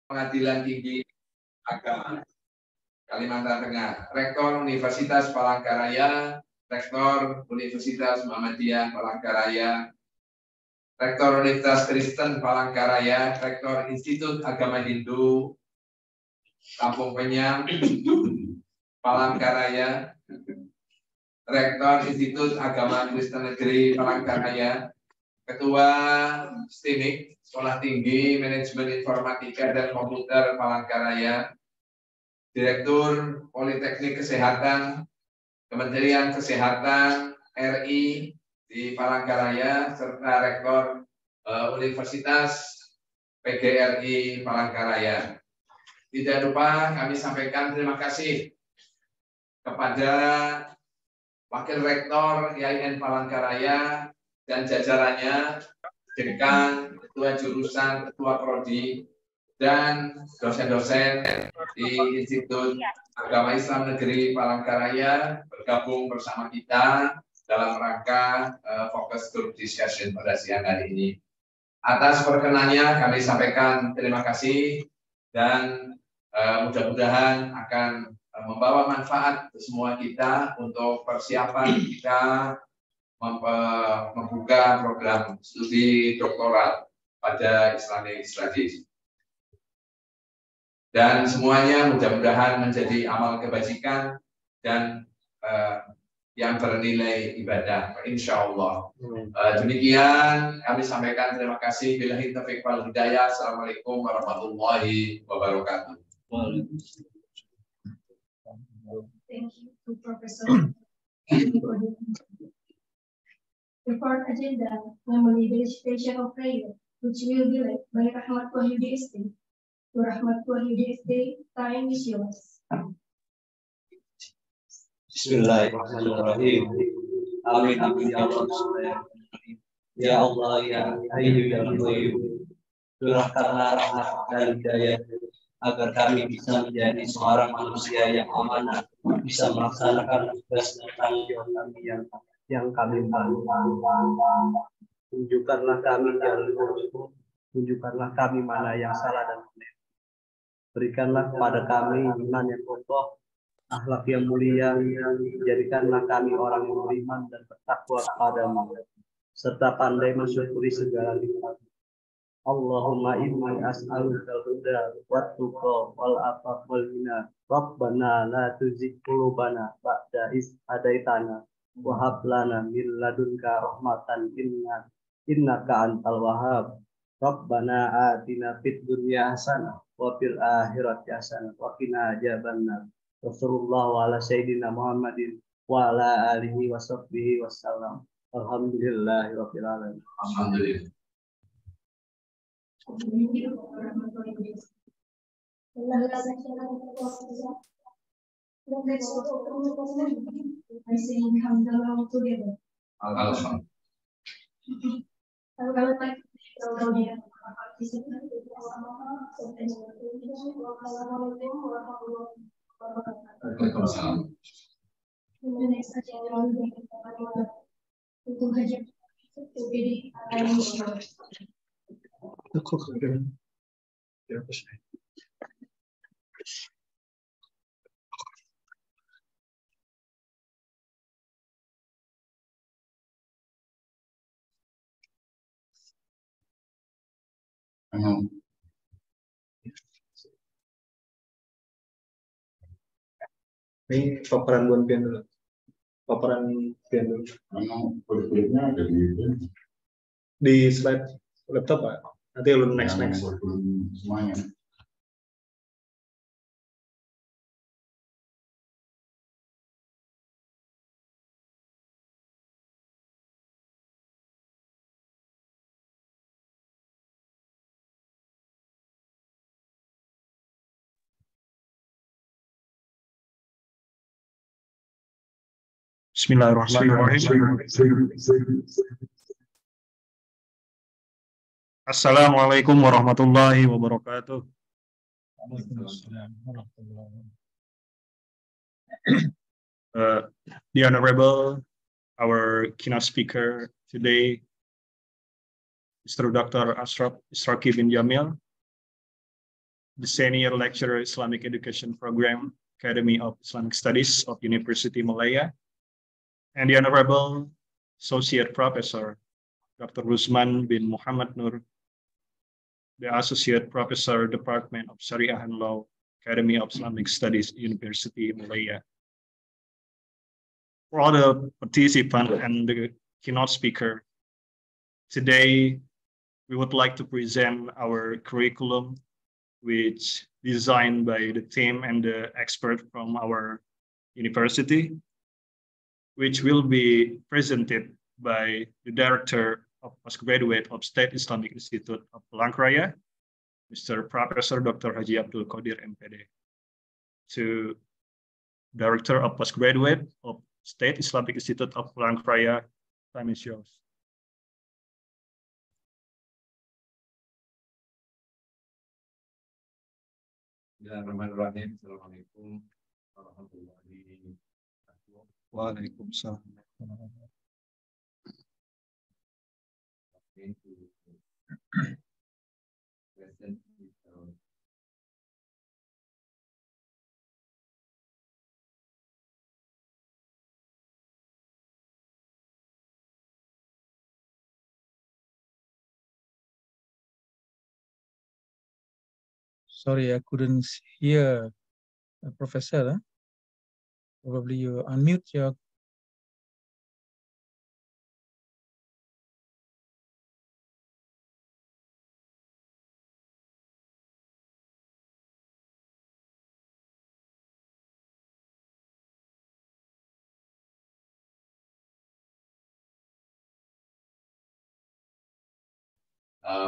Pengadilan Tinggi Agama Kalimantan Tengah, Rektor Universitas Palangkaraya, Rektor Universitas Muhammadiyah Palangkaraya, Rektor Universitas Kristen Palangkaraya, Rektor Institut Agama Hindu Kampung Penyang Palangkaraya, Rektor Institut Agama Kristen Negeri Palangkaraya, Ketua STIMIK Sekolah Tinggi Manajemen Informatika dan Komputer Palangkaraya, Direktur Politeknik Kesehatan Kementerian Kesehatan RI di Palangkaraya, serta Rektor Universitas PGRI Palangkaraya. Tidak lupa kami sampaikan terima kasih kepada Wakil Rektor IAIN Palangkaraya dan jajarannya, dekan, ketua jurusan, ketua prodi, dan dosen-dosen di Institut Agama Islam Negeri Palangkaraya bergabung bersama kita dalam rangka Focus Group Discussion pada siang hari ini. Atas perkenannya kami sampaikan terima kasih dan mudah-mudahan akan membawa manfaat ke semua kita untuk persiapan kita membuka program studi doktoral pada Islamic Studies. Dan semuanya mudah-mudahan menjadi amal kebajikan dan yang bernilai ibadah, insya Allah. Demikian kami sampaikan terima kasih. Billahi taufiq wal hidayah. Assalamualaikum warahmatullahi wabarakatuh. Thank you to Professor. The fourth agenda, namely the recitation of prayer, which will be led by Rahmat Wahyudi SD. To Rahmat Wahyudi SD, time is yours. Bismillahirrahmanirrahim. Amin amin ya Allah. Ya Allah ya Hayyu ya Qayyum. Curahkanlah rahmat dan hidayah agar kami bisa menjadi seorang manusia yang amanah, bisa melaksanakan tugas dan tanggung jawab kami yang kami bantu. Tunjukkanlah kami jalan lurus, tunjukkanlah kami mana yang salah dan benar. Berikanlah kepada kami iman yang kokoh, akhlak yang mulia, jadikanlah kami orang yang beriman dan bertakwa kepadamu, serta pandai mensyukuri segala nikmat. Allahumma inni as'aluka al-huda wat-tuqa wal-'afaf wal-ghina. Rabbana la tuzigh qulubana ba'da idh hadaitana wa hab lana min ladunka rahmatan innaka antal wahhab. Rabbana atina fid dunya hasanah wa fil akhirati hasanah wa qina adzabannar. Wassallallahu ala sayyidina Muhammadin wa ala alihi wa sahbihi wasallam. Alhamdulillahi rabbil alamin. Alhamdulillah. Thank you for I say come along together. Alhamdulillah. I would like to tell you Waalaikumsalam. the next agenda untuk hajat UPD Ini paparan buat pian dulu. Paparan pian dulu. Kulitnya ada Di slide laptop Pak. Nanti lu next. Semuanya. Bismillahirrahmanirrahim. Assalamualaikum warahmatullahi wabarakatuh. The Honorable, our keynote speaker today, Mr. Dr. Ashraf Israqi bin Jamil, the Senior Lecturer Islamic Education Program, Academy of Islamic Studies of University Malaya, and the Honorable Associate Professor, Dr. Rusman bin Muhammad Nur, the Associate Professor, Department of Sharia and Law, Academy of Islamic Studies, University Malaya. For all the participants and the keynote speaker, today we would like to present our curriculum, which designed by the team and the expert from our university, which will be presented by the Director of Postgraduate of State Islamic Institute of Palangkaraya, Mr. Professor Dr. Haji Abdul Qadir MPD. To Director of Postgraduate of State Islamic Institute of Palangkaraya, time is yours. Bismillahirrahmanirrahim. Assalamualaikum warahmatullahi wabarakatuh. Waalaikumsalam. Sorry, I couldn't hear Professor. Probably you unmute your.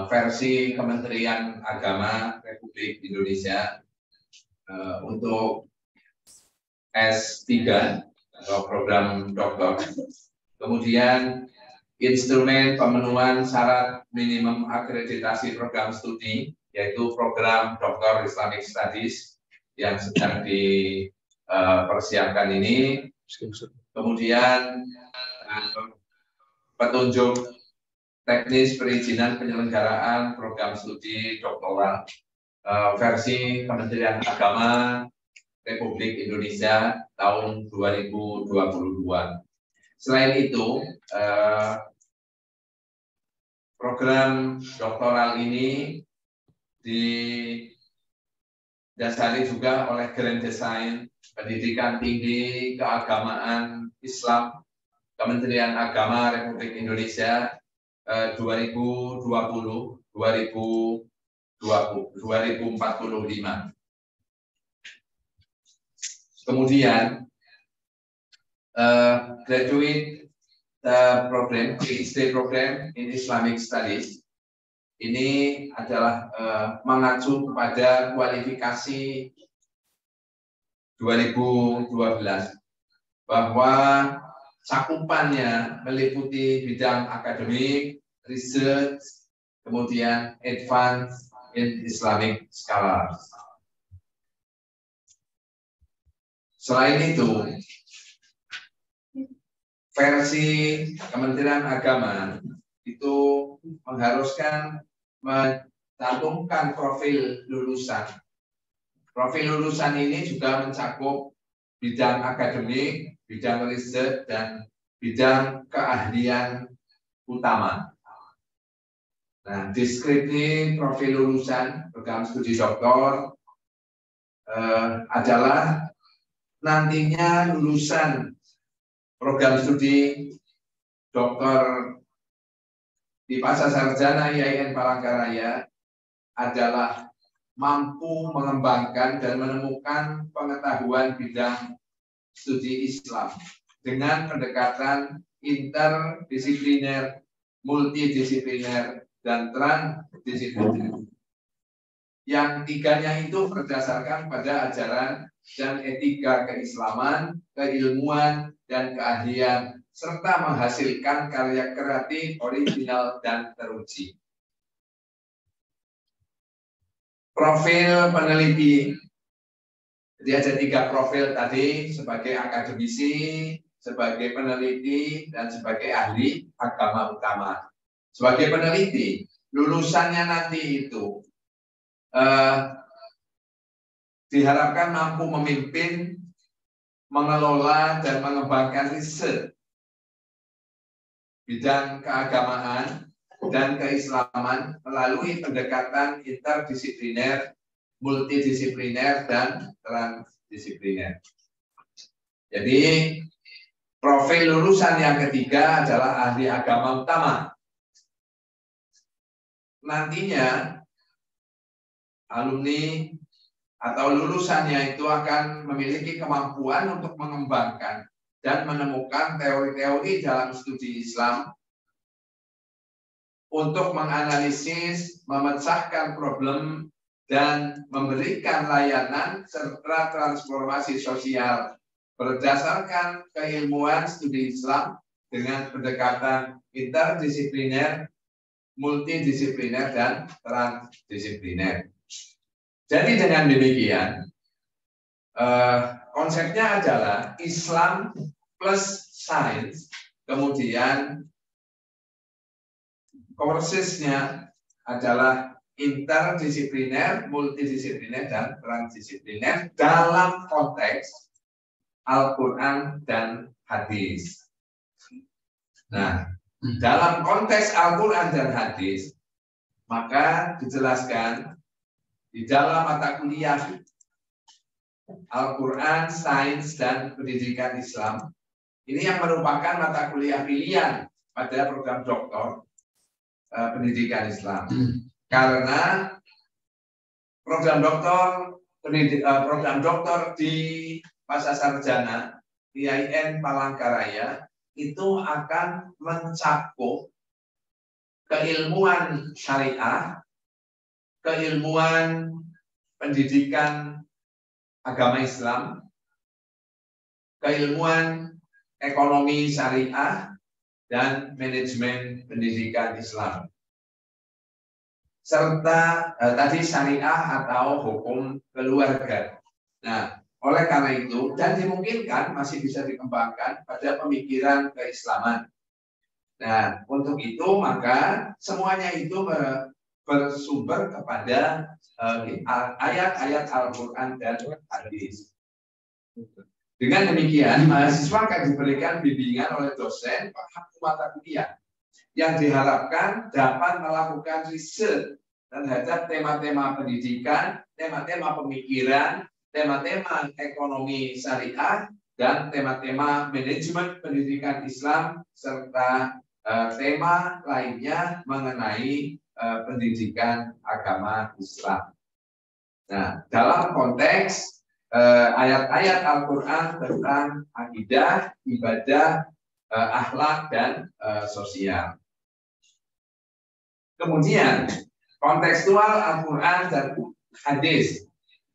Versi Kementerian Agama Republik Indonesia untuk S3 atau program doktor. Kemudian instrumen pemenuhan syarat minimum akreditasi program studi, yaitu program Doktor Islamic Studies yang sedang dipersiapkan ini. Kemudian petunjuk teknis perizinan penyelenggaraan program studi doktoral versi Kementerian Agama Republik Indonesia tahun 2022. Selain itu, program doktoral ini didasari juga oleh Grand Design Pendidikan Tinggi Keagamaan Islam Kementerian Agama Republik Indonesia 2020-2045. Kemudian graduate program, PhD program in Islamic Studies ini adalah mengacu kepada kualifikasi 2012 bahwa cakupannya meliputi bidang akademik, research, kemudian advance in Islamic scholars. Selain itu, versi Kementerian Agama itu mengharuskan mencantumkan profil lulusan. Profil lulusan ini juga mencakup bidang akademik, bidang riset, dan bidang keahlian utama. Nah, deskripsi profil lulusan program studi doktor adalah nantinya lulusan program studi doktor di Pasca Sarjana IAIN Palangkaraya adalah mampu mengembangkan dan menemukan pengetahuan bidang studi Islam dengan pendekatan interdisipliner, multidisipliner, dan transdisipliner. Yang tiganya itu berdasarkan pada ajaran dan etika keislaman, keilmuan, dan keahlian, serta menghasilkan karya kreatif, original, dan teruji. Profil peneliti. Jadi ada 3 profil tadi, sebagai akademisi, sebagai peneliti, dan sebagai ahli agama utama. Sebagai peneliti, lulusannya nanti itu diharapkan mampu memimpin, mengelola, dan mengembangkan riset bidang keagamaan dan keislaman melalui pendekatan interdisipliner, multidisipliner, dan transdisipliner. Jadi, profil lulusan yang ketiga adalah ahli agama utama. Nantinya alumni atau lulusannya itu akan memiliki kemampuan untuk mengembangkan dan menemukan teori-teori dalam studi Islam untuk menganalisis, memecahkan problem, dan memberikan layanan serta transformasi sosial berdasarkan keilmuan studi Islam dengan pendekatan interdisipliner, multidisipliner, dan transdisipliner. Jadi dengan demikian, konsepnya adalah Islam plus sains, kemudian courses-nya adalah interdisipliner, multidisipliner, dan transdisipliner dalam konteks Al-Quran dan hadis. Nah, dalam konteks Al-Quran dan hadis, maka dijelaskan di dalam mata kuliah Al-Quran, Sains, dan Pendidikan Islam, ini yang merupakan mata kuliah pilihan pada program doktor Pendidikan Islam. Karena program doktor di masa sarjana IAIN Palangkaraya itu akan mencakup keilmuan syariah, keilmuan pendidikan agama Islam, keilmuan ekonomi syariah, dan manajemen pendidikan Islam. Serta tadi syariah atau hukum keluarga. Nah, oleh karena itu, dan dimungkinkan masih bisa dikembangkan pada pemikiran keislaman. Nah, untuk itu maka semuanya itu bersumber kepada ayat-ayat Al-Quran dan hadis. Dengan demikian, mahasiswa akan diberikan bimbingan oleh dosen mata kuliah yang diharapkan dapat melakukan riset terhadap tema-tema pendidikan, tema-tema pemikiran, tema-tema ekonomi syariah, dan tema-tema manajemen pendidikan Islam, serta tema lainnya mengenai pendidikan agama Islam. Nah, dalam konteks ayat-ayat Al-Quran tentang akidah, ibadah, akhlak, dan sosial. Kemudian, kontekstual Al-Quran dan hadis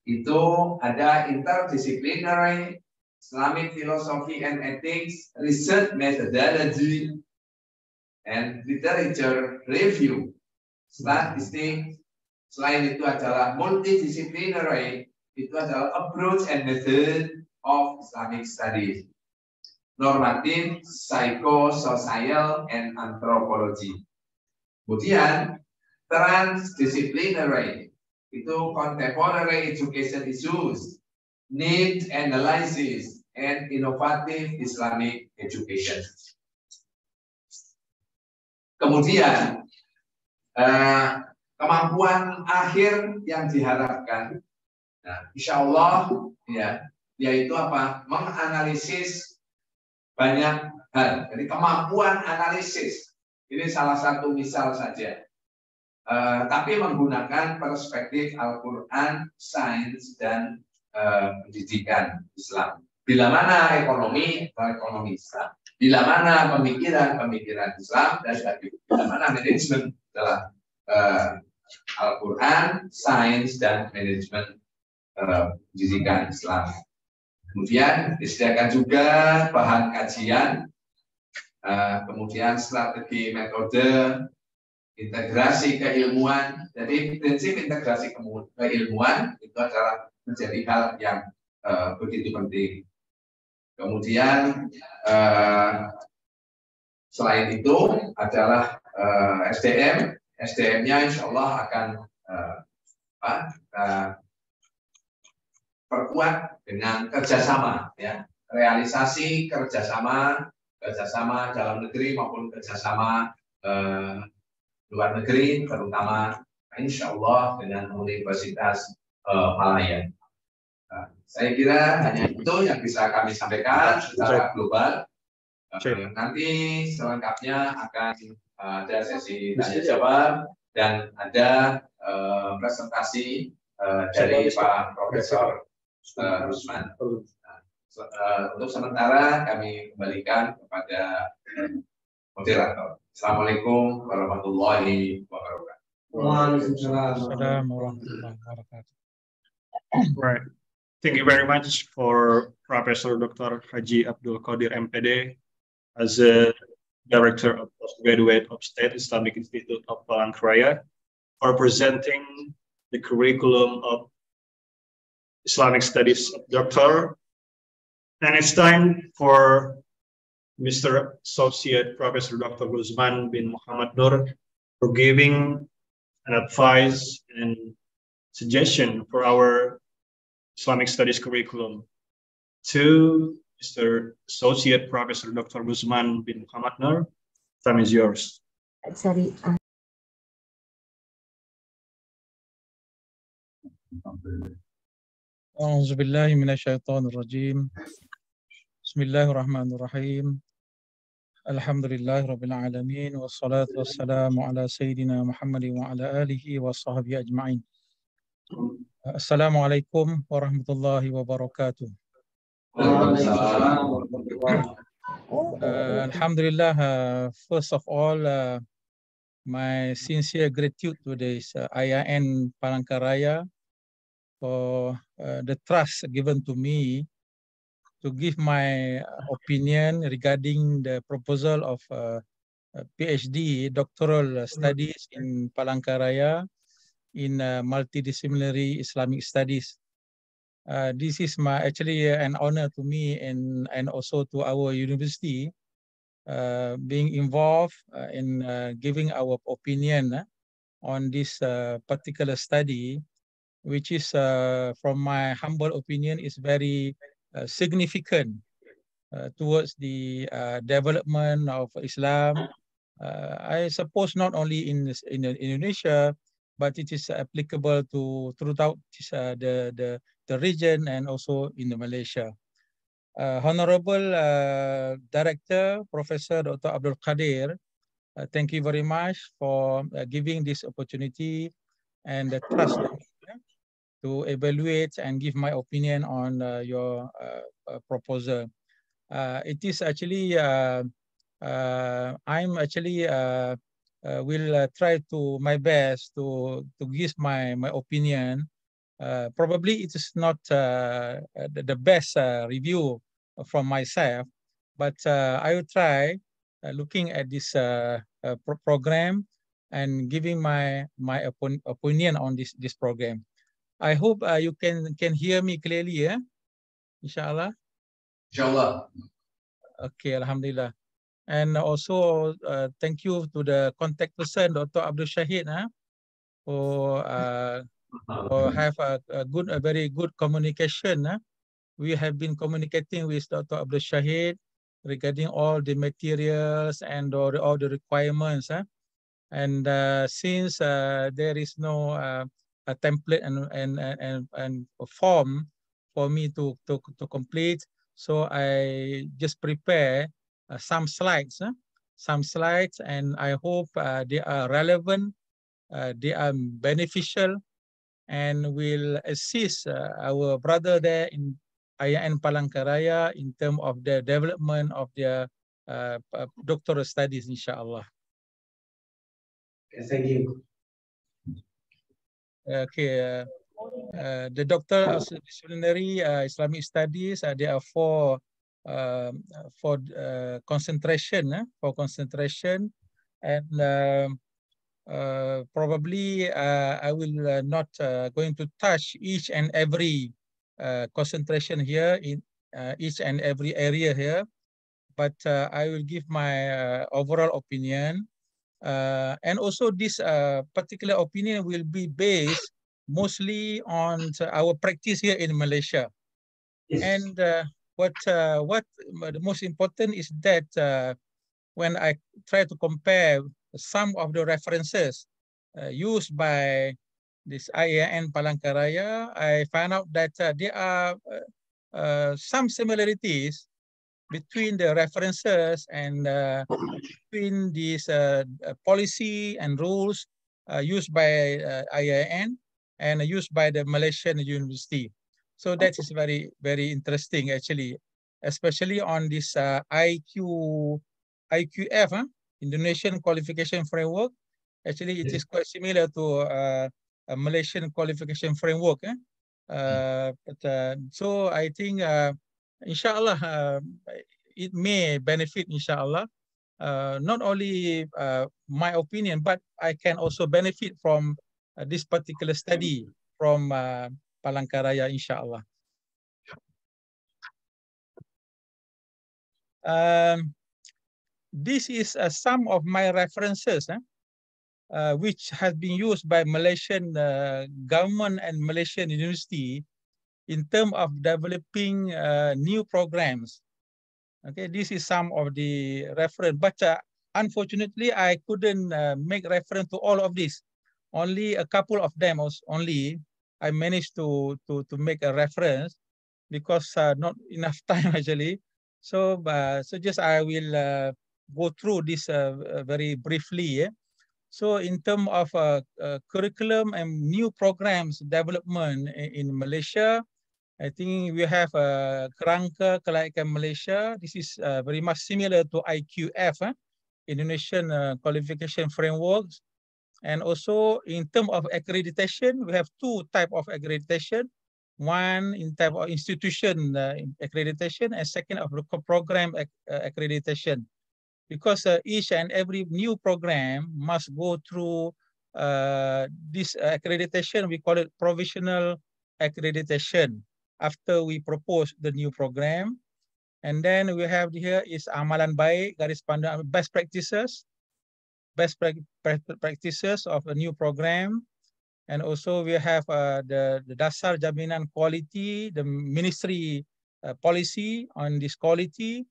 itu ada interdisciplinary, Islamic philosophy and ethics, research methodology, and literature review. Statistik, selain itu adalah multidisciplinary, itu adalah approach and method of Islamic studies. Normatif, psychosocial, and anthropology. Kemudian transdisciplinary, itu contemporary education issues, need analysis, and innovative Islamic education. Kemudian kemampuan akhir yang diharapkan, nah, insya Allah ya, yaitu apa? Menganalisis banyak hal. Jadi kemampuan analisis ini salah satu misal saja. Tapi menggunakan perspektif Al-Quran, sains, dan pendidikan Islam. Bila mana ekonomi Islam, bila mana pemikiran Islam, dan bila mana manajemen adalah Al-Quran, sains, dan manajemen pendidikan Islam. Kemudian disediakan juga bahan kajian, kemudian strategi metode, integrasi keilmuan. Jadi prinsip integrasi keilmuan itu adalah menjadi hal yang begitu penting. Kemudian selain itu adalah SDM. SDM-nya insya Allah akan diperkuat dengan kerjasama, ya, realisasi kerjasama dalam negeri maupun kerjasama luar negeri, terutama insya Allah dengan Universitas Malaya. Saya kira hanya itu yang bisa kami sampaikan secara global. Nanti selengkapnya akan ada sesi tanya jawab dan ada presentasi dari Pak Profesor Rusman. Untuk sementara kami kembalikan kepada moderator. Assalamualaikum warahmatullahi wabarakatuh. Waalaikumsalam warahmatullahi wabarakatuh. Right. Thank you very much for Professor Dr. Haji Abdul Qadir MPD as a Director of Postgraduate of State Islamic Institute of Palangkaraya for presenting the curriculum of Islamic Studies Doctor. And it's time for Mr. Associate Professor Dr. Rusman bin Muhammad Nur for giving an advice and suggestion for our Islamic Studies curriculum. To Mr. Associate Professor Dr. Rusman bin Muhammad Nur, time is yours. Sorry. أعوذ بالله من الشيطان الرجيم. بسم الله الرحمن الرحيم. الحمد لله رب العالمين والصلاة والسلام على سيدنا محمد وعلى آله وصحبه أجمعين. السلام عليكم ورحمة الله وبركاته. Alhamdulillah, first of all, my sincere gratitude to this IAN Palangkaraya for the trust given to me to give my opinion regarding the proposal of PhD doctoral studies in Palangkaraya in multidisciplinary Islamic studies. This is actually an honor to me and also to our university being involved in giving our opinion on this particular study, which is, from my humble opinion, is very significant towards the development of Islam. I suppose not only in Indonesia, but it is applicable to throughout the region and also in Malaysia. Honorable Director, Professor Dr. Abdul Qadir, thank you very much for giving this opportunity and the trust to evaluate and give my opinion on your proposal. It is actually, I'm actually will try to my best to give my opinion. Probably it is not the best review from myself, but I will try looking at this program and giving my opinion on this program. I hope you can hear me clearly, yeah? Inshallah. Inshallah. Okay, Alhamdulillah. And also thank you to the contact person, Dr. Abdul Shahid, for have a very good communication. We have been communicating with Dr. Abdul Shahid regarding all the materials and all the requirements. And since there is no a template and a form for me to complete, so I just prepare some slides, and I hope they are relevant, they are beneficial, and will assist our brother there in IAN Palangkaraya in terms of the development of their doctoral studies, inshallah. Thank you. Okay, the Doctor of Disciplinary Islamic Studies, there are four concentration, and probably I will not going to touch each and every concentration here in each and every area here, but I will give my overall opinion. And also this particular opinion will be based mostly on our practice here in Malaysia. And what the most important is that when I try to compare some of the references used by this IAIN Palangkaraya, I found out that there are some similarities between the references and between these policy and rules used by IAIN and used by the Malaysian University. So that is very, very interesting actually, especially on this IQF, Indonesian Qualification Framework. Actually, it is quite similar to a Malaysian qualification framework. So I think, inshallah, it may benefit, inshallah, not only my opinion, but I can also benefit from this particular study from Palangkaraya, inshallah. This is some of my references, which has been used by Malaysian government and Malaysian university in terms of developing new programs. Okay, this is some of the reference, but unfortunately, I couldn't make reference to all of this. Only a couple of them only I managed to make a reference because not enough time actually. So just I will go through this very briefly. So in terms of curriculum and new programs development in Malaysia, I think we have Kerangka Kelayakan Malaysia. This is very much similar to IQF, Indonesian Qualification Frameworks. And also in terms of accreditation, we have two types of accreditation. One in type of institution accreditation and second of program accreditation. Because each and every new program must go through this accreditation, we call it provisional accreditation after we propose the new program. And then we have here is amalan baik, garis panduan best practices of a new program. And also we have the dasar jaminan quality, the ministry policy on this quality.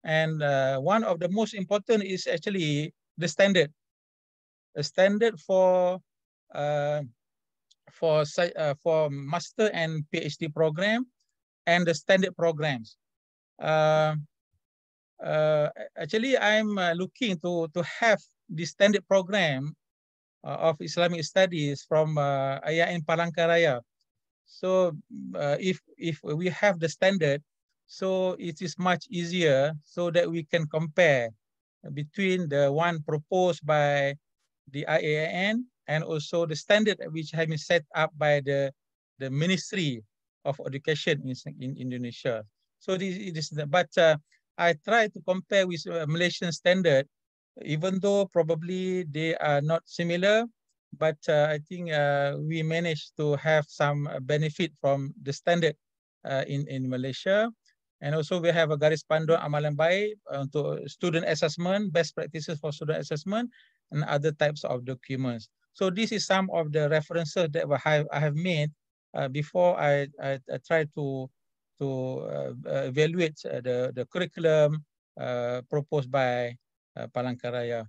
And one of the most important is actually the standard. A standard for master and PhD program and the standard programs. Actually, I'm looking to have the standard program of Islamic studies from IAIN Palangkaraya. So if we have the standard, so it is much easier so that we can compare between the one proposed by the IAIN and also the standard which has been set up by the Ministry of Education in Indonesia. So but I try to compare with Malaysian standard, even though probably they are not similar, but I think we managed to have some benefit from the standard in Malaysia. And also we have a garis panduan amalan baik untuk student assessment, best practices for student assessment, and other types of documents. So this is some of the references that I have made before I try to evaluate the curriculum proposed by Palangkaraya.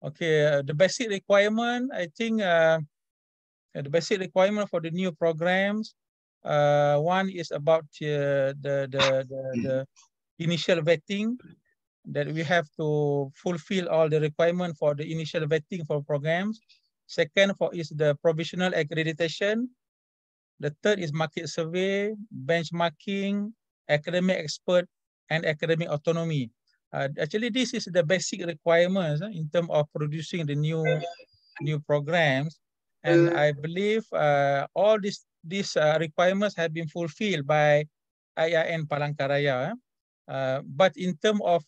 Okay, the basic requirement, I think the basic requirement for the new programs, one is about the initial vetting, that we have to fulfill all the requirement for the initial vetting for programs. Second is the provisional accreditation. The third is market survey, benchmarking, academic expert, and academic autonomy. Actually, this is the basic requirements in terms of producing the new programs. And I believe all these requirements have been fulfilled by IAIN Palangkaraya. But in terms of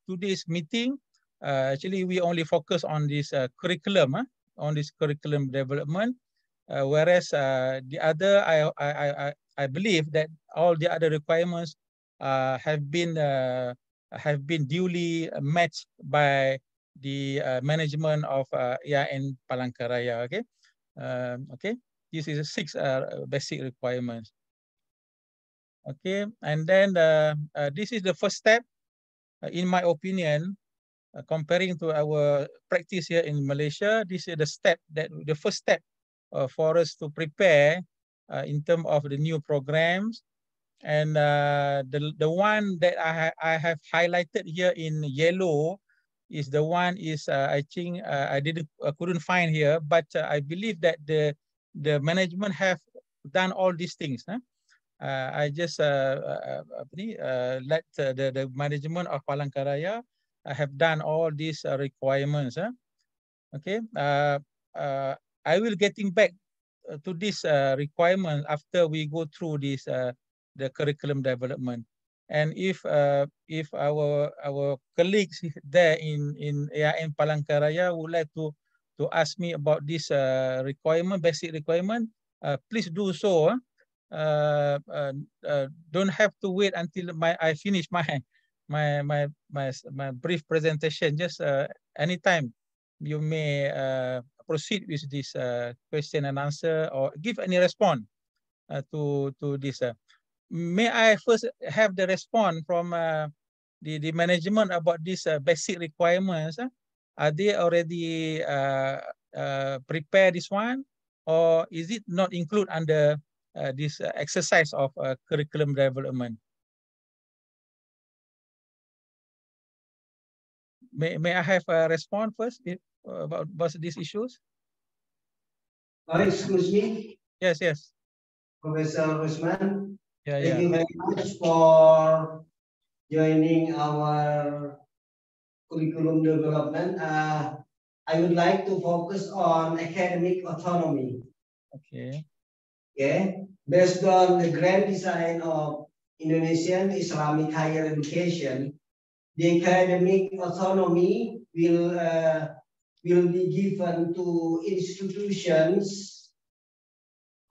today's meeting, actually we only focus on this curriculum, on this curriculum development. Whereas the other, I believe that all the other requirements have been duly matched by the management of IAIN Palangkaraya. Okay. Okay, this is 6 basic requirements. Okay, and then this is the first step, in my opinion, comparing to our practice here in Malaysia. This is the first step for us to prepare in terms of the new programs. And the one that I have highlighted here in yellow is the one I think I couldn't find here, but I believe that the management have done all these things. I just let the management of Palangkaraya have done all these requirements. Okay, I will getting back to this requirement after we go through this the curriculum development. And if our colleagues there in AIN Palangkaraya would like to ask me about this basic requirement, please do so. Don't have to wait until I finish my brief presentation. Just anytime you may proceed with this question and answer or give any response to this. May I first have the response from the management about these basic requirements? Are they already prepared this one, or is it not included under this exercise of curriculum development? May I have a response first about these issues? Excuse me. Yes. Professor Rusman. Yeah. Thank you very much for joining our curriculum development. I would like to focus on academic autonomy. Okay. Based on the grand design of Indonesian Islamic higher education, the academic autonomy will be given to institutions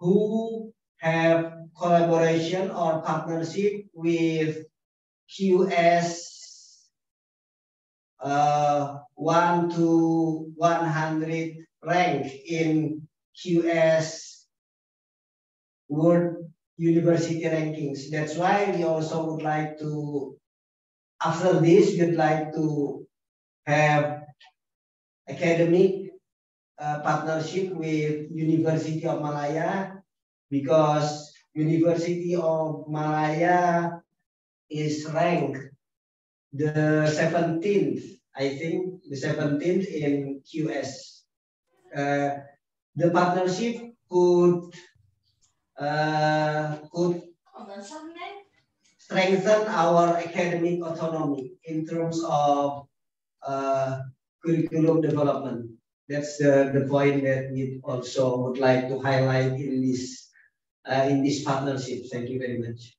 who have collaboration or partnership with QS 1 to 100 rank in QS World University rankings. That's why we also would like to, after this, we'd like to have academic partnership with University of Malaya, because University of Malaya is ranked the 17th, I think, the 17th in QS. The partnership could strengthen our academic autonomy in terms of curriculum development. That's the point that we also would like to highlight in this partnership. Thank you very much.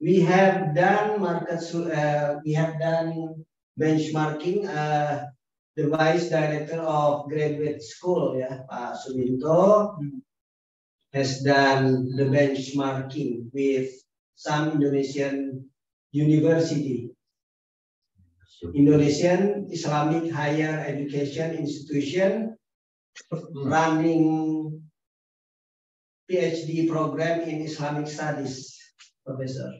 We have done benchmarking. The Vice Director of Graduate School, Pak Suminto, has done the benchmarking with some Indonesian university. Indonesian Islamic higher education institution running PhD program in Islamic studies, Professor.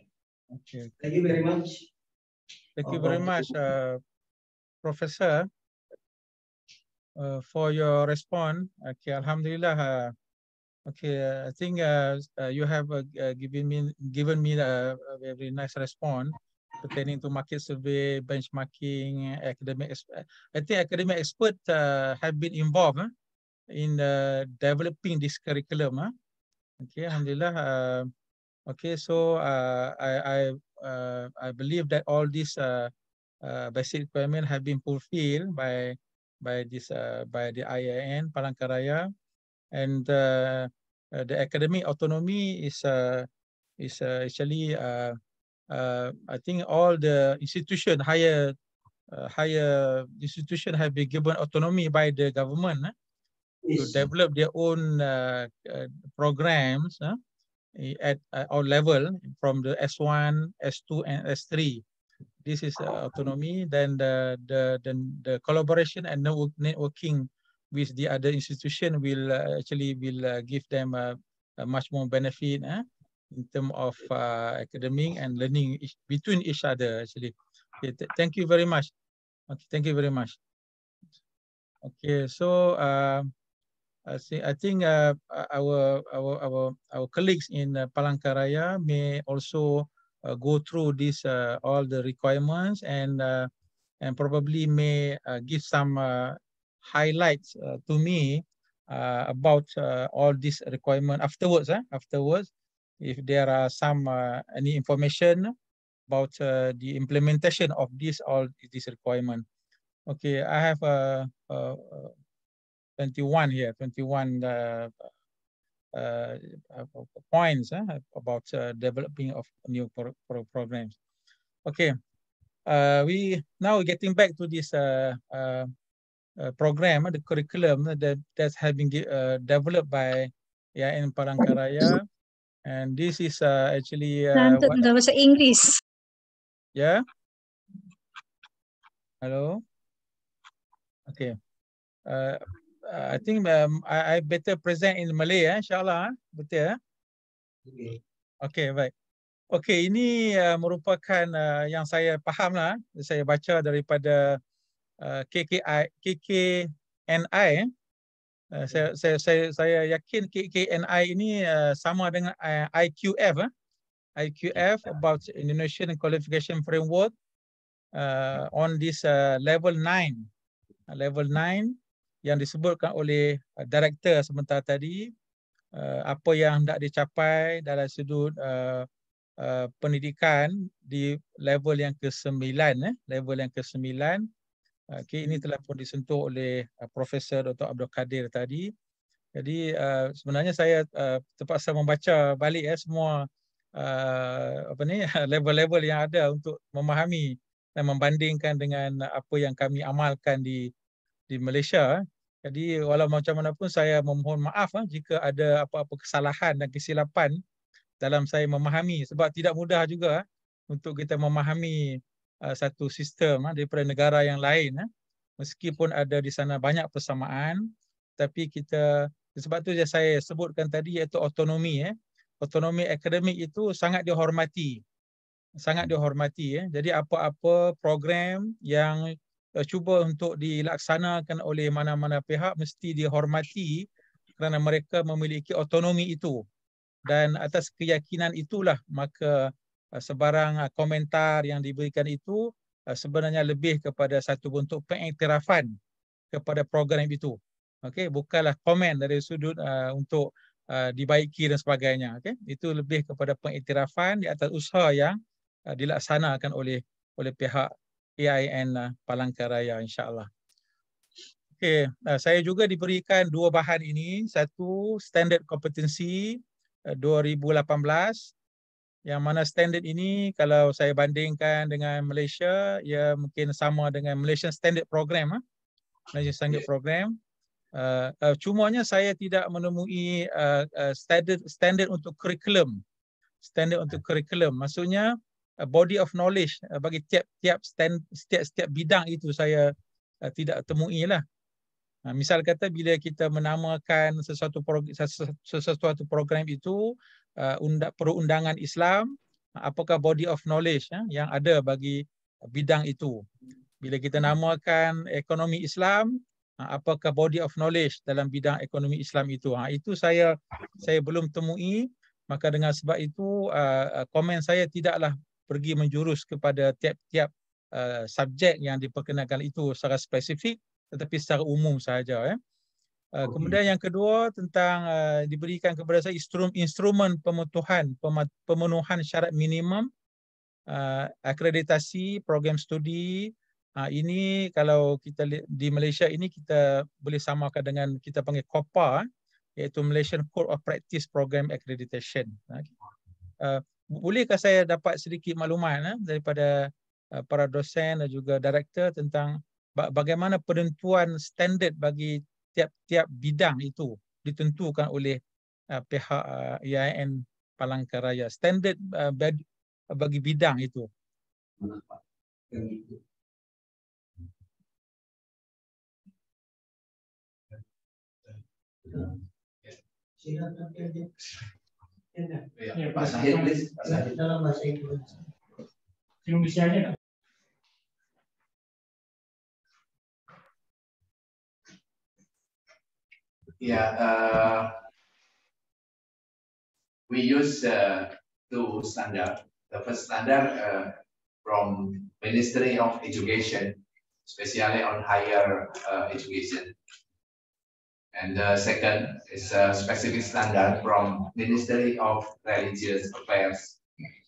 Okay. Thank you very much. Thank you very much, Professor, for your response. Okay, Alhamdulillah. Okay, I think you have given me a very nice response pertaining to market survey, benchmarking, academic. I think academic experts have been involved in developing this curriculum. Okay, Alhamdulillah. Okay, so I believe that all these basic requirements have been fulfilled by the IAN Palangkaraya, and the academic autonomy is actually I think all the higher institution have been given autonomy by the government to develop their own programs at our level from the S1, S2, and S3. This is autonomy. Then the collaboration and networking with the other institution will actually give them a much more benefit in terms of academic and learning between each other actually. Okay, thank you very much. Okay, thank you very much. Okay, so I think our colleagues in Palangkaraya may also go through this all the requirements and probably may give some highlights to me about all this requirement afterwards. Afterwards, if there are some any information about the implementation of all this requirement. Okay, I have 21 here, 21 points about developing of new programs. Okay, we now getting back to this program, the curriculum that's having developed by IAIN Palangkaraya, and this is actually bahasa Inggris. Yeah. Hello. Okay. I think I better present in Malay, insyaAllah. Betul. Okay, baik. Okay, ini merupakan yang saya faham lah. Saya baca daripada KKNI. Saya yakin KKNI ini sama dengan IQF. IQF about Indonesian Qualification Framework on this level 9. Level 9 yang disebutkan oleh director sebentar tadi, apa yang hendak dicapai dalam sudut pendidikan di level yang ke-9, level yang ke-9. Okay, ini telah pun disentuh oleh Profesor Dr. Abdul Kadir tadi. Jadi sebenarnya saya terpaksa membaca balik semua level-level yang ada untuk memahami dan membandingkan dengan apa yang kami amalkan di Malaysia. Jadi walau macam mana pun saya memohon maaf jika ada apa-apa kesalahan dan kesilapan dalam saya memahami, sebab tidak mudah juga untuk kita memahami satu sistem daripada negara yang lain. Meskipun ada di sana banyak persamaan, tapi kita, sebab tu saya sebutkan tadi iaitu autonomi. Autonomi akademik itu sangat dihormati. Sangat dihormati. Jadi apa-apa program yang cuba untuk dilaksanakan oleh mana-mana pihak mesti dihormati kerana mereka memiliki autonomi itu. Dan atas keyakinan itulah maka sebarang komentar yang diberikan itu sebenarnya lebih kepada satu bentuk pengiktirafan kepada program itu. Okey, bukanlah komen dari sudut untuk dibaiki dan sebagainya. Okey, itu lebih kepada pengiktirafan di atas usaha yang dilaksanakan oleh pihak IAIN Palangkaraya, insyaAllah. Okey, saya juga diberikan dua bahan ini. Satu, standard kompetensi 2018, yang mana standard ini kalau saya bandingkan dengan Malaysia, ia mungkin sama dengan Malaysian Standard Program. Malaysian Standard Program. Cumanya saya tidak menemui standard untuk kurikulum. Standard untuk kurikulum. Maksudnya body of knowledge bagi setiap bidang itu saya tidak temui lah. Misal kata bila kita menamakan sesuatu program itu perundangan Islam, apakah body of knowledge yang ada bagi bidang itu. Bila kita namakan ekonomi Islam, apakah body of knowledge dalam bidang ekonomi Islam itu. Itu saya belum temui. Maka dengan sebab itu komen saya tidaklah pergi menjurus kepada tiap-tiap subjek yang diperkenalkan itu secara spesifik, tetapi secara umum sahaja. Kemudian yang kedua tentang diberikan kepada saya instrumen pemenuhan syarat minimum akreditasi program studi. Ini kalau kita di Malaysia ini kita boleh samakan dengan kita panggil COPA, iaitu Malaysian Code of Practice Program Accreditation. Bolehkah saya dapat sedikit maklumat daripada para dosen dan juga director tentang bagaimana penentuan standard bagi tiap-tiap bidang itu ditentukan oleh pihak IAIN Palangkaraya, standard bagi bidang itu. Ya, Pak Sahid, please. Pak Sahid. Dalam bahasa Inggris. Indonesia-nya. Yeah, we use two standard. The first standard from Ministry of Education, especially on higher education. And the second is a specific standard from Ministry of Religious Affairs.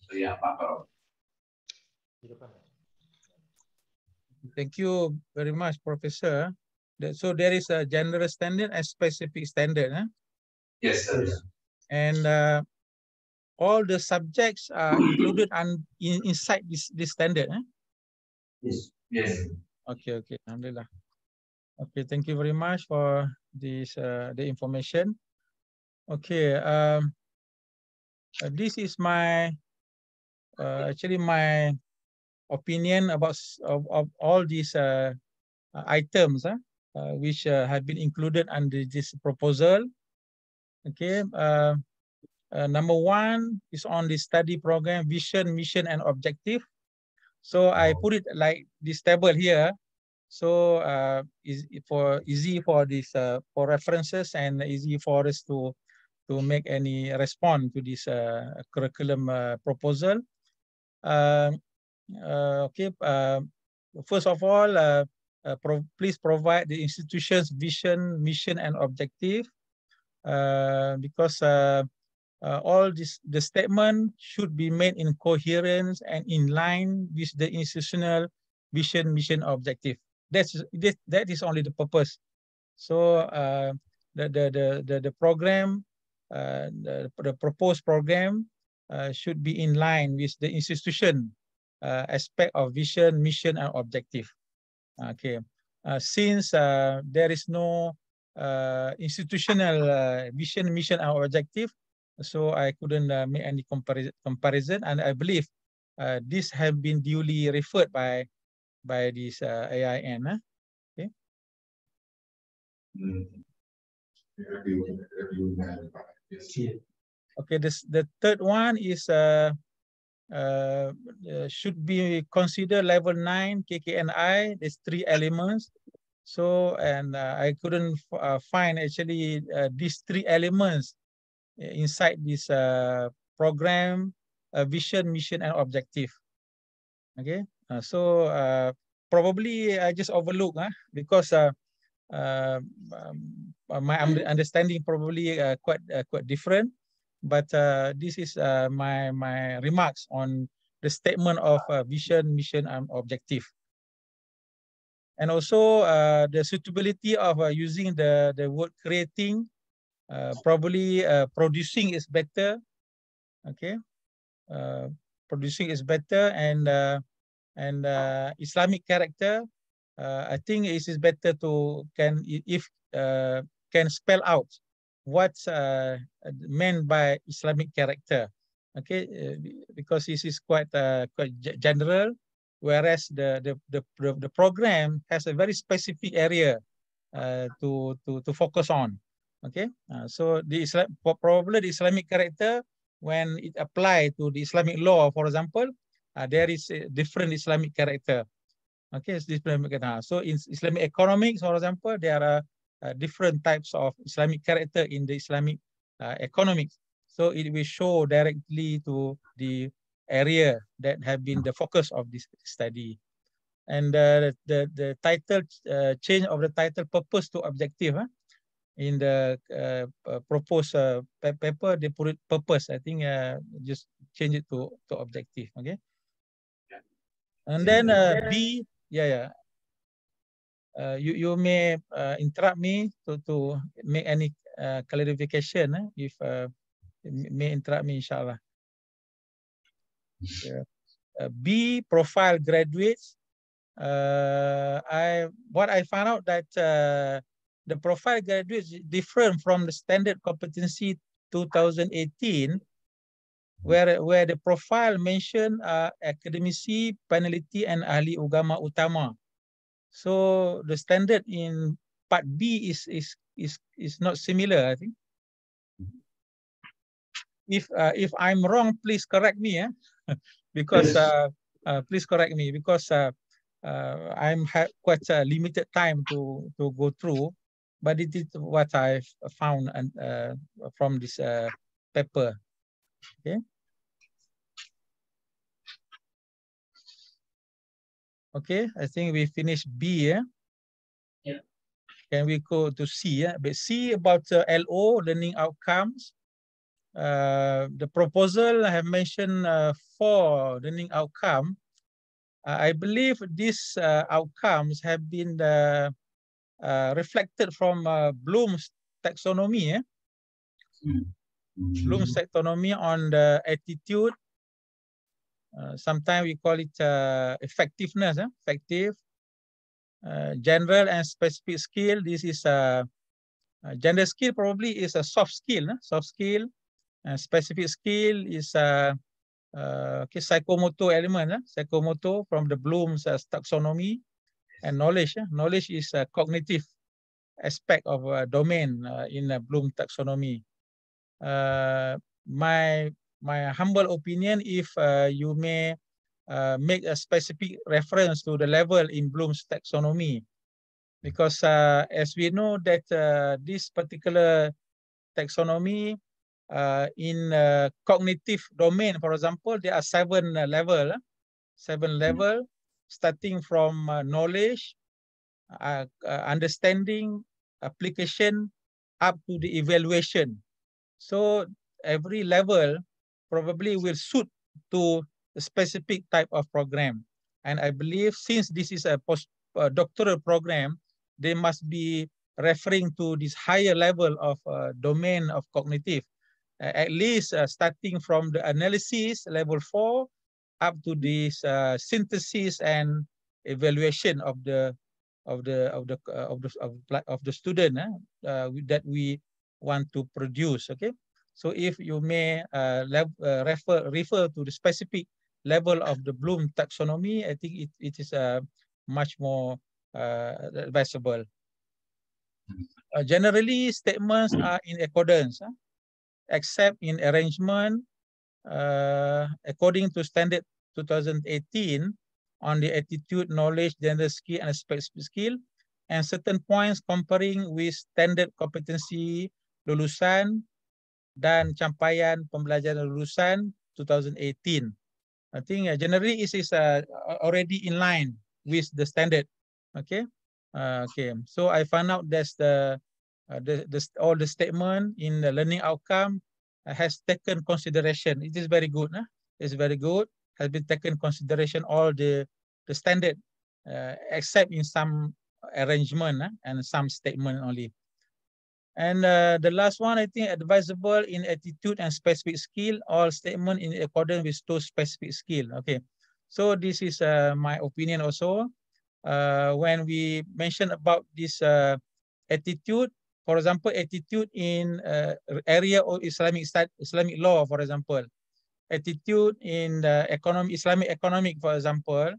So yeah, Pak Karo. Thank you very much, Professor. So there is a general standard and specific standard. Huh? Yes, sir. And all the subjects are included inside this standard. Huh? Yes. Yes. Okay, okay. Alhamdulillah. Okay, thank you very much for this the information. Okay, this is my actually my opinion about of all these items which have been included under this proposal. Okay, number one is on the study program, vision, mission, and objective. So I put it like this table here. So is for easy for this for references and easy for us to make any response to this curriculum proposal. Okay. First of all, please provide the institution's vision, mission, and objective, because all the statement should be made in coherence and in line with the institutional vision, mission, objective. That is only the purpose. So the program, the proposed program should be in line with the institution aspect of vision, mission, and objective. Okay, since there is no institutional vision, mission, and objective, so I couldn't make any comparison, and I believe this have been duly referred by this AIN. Okay. Okay. The third one is should be considered level 9 KKNI. There's 3 elements. So and I couldn't find actually these 3 elements inside this program, vision, mission, and objective. Okay. So probably I just overlook because my understanding probably quite different. But this is my remarks on the statement of vision, mission, and objective. And also the suitability of using the word creating, probably producing is better. Okay, producing is better, and Islamic character, I think it is better to can spell out what's meant by Islamic character. Okay, because this is quite general, whereas the program has a very specific area to focus on. Okay, so probably the Islamic character, when it applied to the Islamic law, for example, there is a different Islamic character. Okay, it's different. So in Islamic economics, for example, there are different types of Islamic character in the Islamic economics. So it will show directly to the area that have been the focus of this study. And the title, change of the title purpose to objective. In the proposed paper, they put it purpose. I think just change it to objective. Okay. And then B, you may interrupt me to make any clarification if may interrupt me, inshallah. B, profile graduates. What I found out that the profile graduates is different from the standard competency 2018, where the profile mentioned academici, peneliti, and ahli agama utama. So the standard in part B is is not similar, I think. If I'm wrong, please correct me, because please correct me, because I'm quite a limited time to go through, but it is what I've found and from this paper. Okay. Okay, I think we finished B. Yeah. Can we go to C? Yeah? But C about LO, learning outcomes. The proposal I have mentioned 4 learning outcome. I believe these outcomes have been reflected from Bloom's taxonomy. Yeah? Bloom's taxonomy on the attitude. Sometimes we call it effectiveness, effective. General and specific skill. This is general skill probably is a soft skill. Soft skill. Specific skill is okay, psychomotor element. Psychomotor from the Bloom's taxonomy. And knowledge. Knowledge is a cognitive aspect of a domain in a Bloom taxonomy. My humble opinion, if you may make a specific reference to the level in Bloom's taxonomy, because as we know that this particular taxonomy in cognitive domain, for example, there are 7 levels. 7 levels starting from knowledge, understanding, application, up to the evaluation. So every level probably will suit to a specific type of program. And I believe since this is a doctoral program, they must be referring to this higher level of domain of cognitive, at least starting from the analysis level 4 up to this synthesis and evaluation of the student that we want to produce. Okay, so if you may refer to the specific level of the Bloom taxonomy, I think it is much more advisable. Generally, statements are in accordance, except in arrangement according to standard 2018 on the attitude, knowledge, general skill, and specific skill, and certain points comparing with standard competency lulusan dan capaian pembelajaran lulusan 2018. I think generally it is already in line with the standard. Okay. Okay. So I found out that's all the statement in the learning outcome has taken consideration. It is very good. It's very good. Has been taken consideration all the standard, except in some arrangement and some statement only. And the last one, I think, advisable in attitude and specific skill, all statement in accordance with those specific skill. Okay, so this is my opinion also. When we mention about this attitude, for example, attitude in area of Islamic law, for example, attitude in the Islamic economic, for example,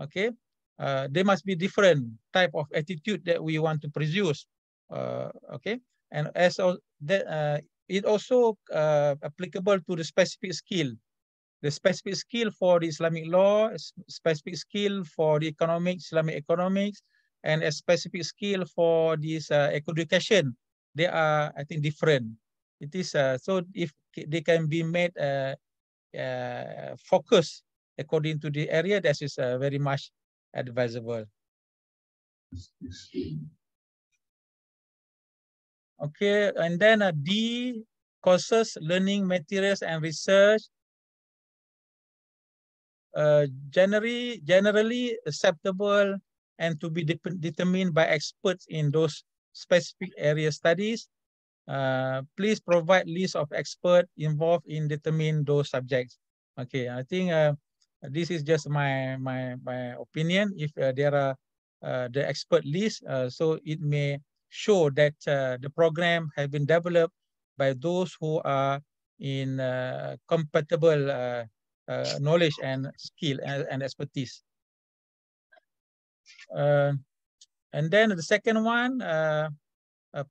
okay, there must be different type of attitude that we want to produce. Okay, and as that it also applicable to the specific skill. The specific skill for the Islamic law, specific skill for the Islamic economics, and a specific skill for this education. They are, I think, different. It is so if they can be made focus according to the area, that is very much advisable. Okay, and then D, courses, learning materials, and research. Generally acceptable and to be determined by experts in those specific area studies. Please provide list of experts involved in determining those subjects. Okay, I think this is just my opinion. If there are the expert list, so it may show that the program has been developed by those who are in compatible knowledge and skill and expertise. And then the second one,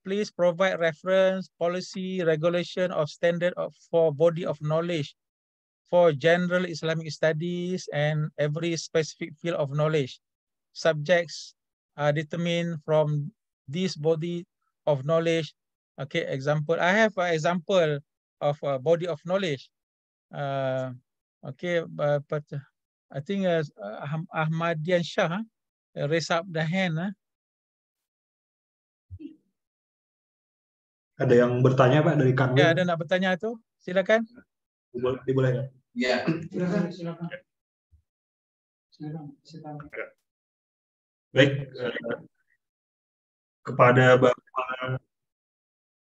please provide reference, policy, regulation of standard for body of knowledge for general Islamic studies and every specific field of knowledge. Subjects are determined from this body of knowledge. Okay, example. I have an example of a body of knowledge. Okay, but I think Ahmadian Shah raise up the hand. Ada yang bertanya Pak dari Kanwil? Ya, ada nak bertanya tu? Silakan. Dibolehkan. Ya. Silakan. Baik, kepada Bapak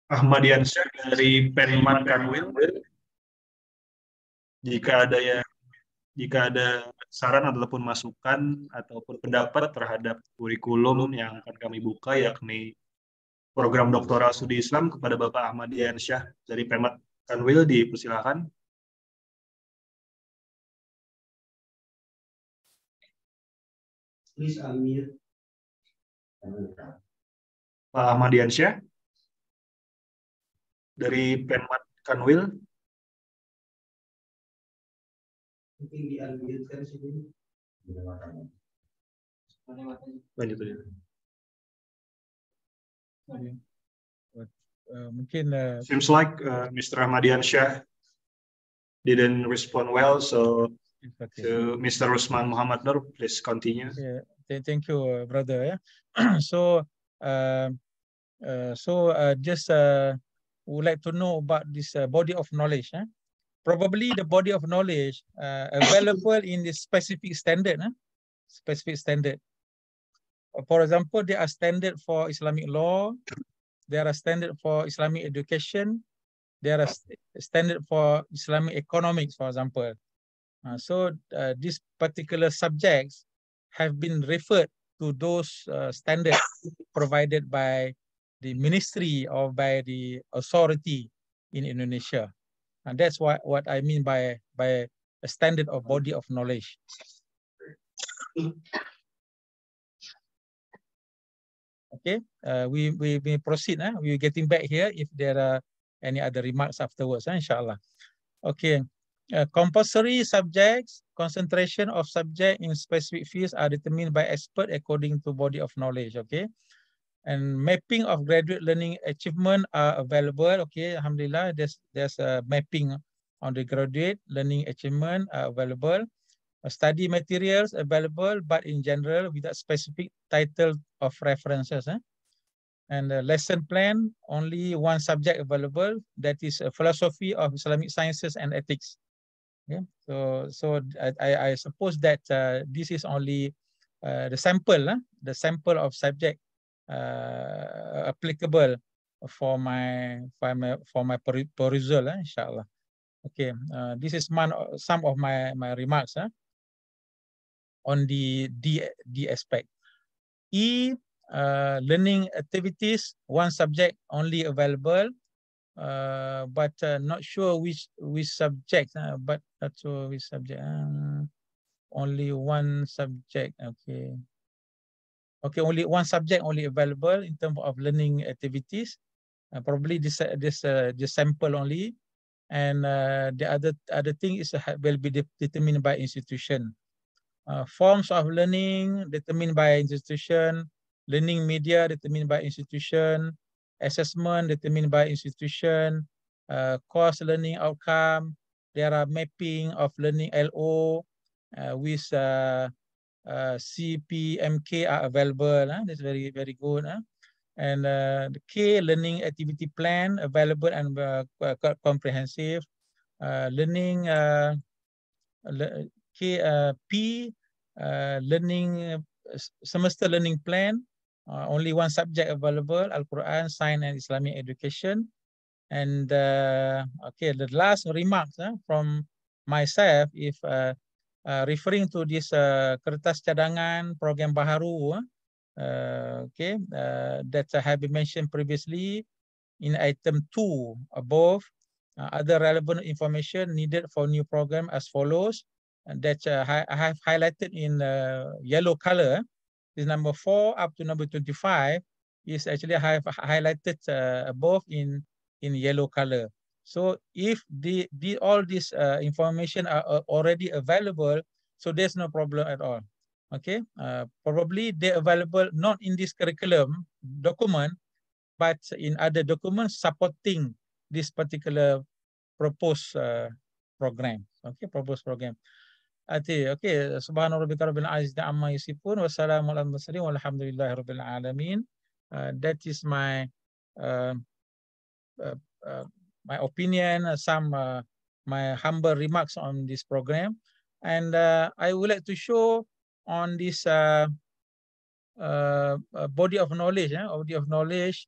Ahmadiansyah dari Penmat Kanwil, jika ada saran ataupun masukan ataupun pendapat terhadap kurikulum yang akan kami buka, yakni program doktoral studi Islam, kepada Bapak Ahmadiansyah dari Penmat Kanwil, dipersilakan. Please unmute. Pak Ahmadiansyah dari Penmat Kanwil. Mungkin di unmute kan sini. Lanjut. Mungkin seems like Mr. Ahmadiansyah didn't respond well, so to Mr. Rusman Muhammad Nur, please continue. Yeah, thank you, brother. Yeah. So just would like to know about this body of knowledge. Probably the body of knowledge available in the specific standard. Specific standard. For example, there are standard for Islamic law. There are standard for Islamic education. There are standard for Islamic economics, for example. So these particular subjects have been referred to those standards provided by the ministry or by the authority in Indonesia. And that's what I mean by a standard of body of knowledge. Okay, we proceed. We're getting back here if there are any other remarks afterwards, inshallah. Okay, compulsory subjects, concentration of subject in specific fields are determined by expert according to body of knowledge. Okay, and mapping of graduate learning achievement are available. Okay, alhamdulillah, there's a mapping on the graduate learning achievement available. Study materials available, but in general without specific title of references. And the lesson plan, only one subject available, that is philosophy of Islamic sciences and ethics. Okay, so I suppose that this is only the sample of subject applicable for my perusal, inshallah. Okay, this is some of my remarks on the D aspect. E, learning activities, one subject only available, but not sure which subject, but not sure which subject. Only one subject. Okay, only one subject only available in terms of learning activities. Probably this sample only, and the other thing is will be determined by institution. Forms of learning determined by institution, learning media determined by institution, assessment determined by institution, course learning outcome. There are mapping of learning LO with CPMK are available. That's very, very good. And the K, learning activity plan available and comprehensive. Learning P, learning semester learning plan, only one subject available, Al-Quran, Science and Islamic education. And okay, the last remarks from myself, if referring to this Kertas Cadangan program Baharu, okay, that have been mentioned previously in item 2 above, other relevant information needed for new program as follows. And that I have highlighted in yellow color is number 4 up to number 25. is actually highlighted above in yellow color. So if all this information are already available, so there's no problem at all. Okay, probably they're available not in this curriculum document, but in other documents supporting this particular proposed program. Okay, proposed program. Okay, subhanarabbika rabbil izzati amma yasifun wa salamun alal mursalin walhamdulillahi rabbil alamin. That is my my opinion, my humble remarks on this program, and I would like to show on this body of knowledge. Body of knowledge.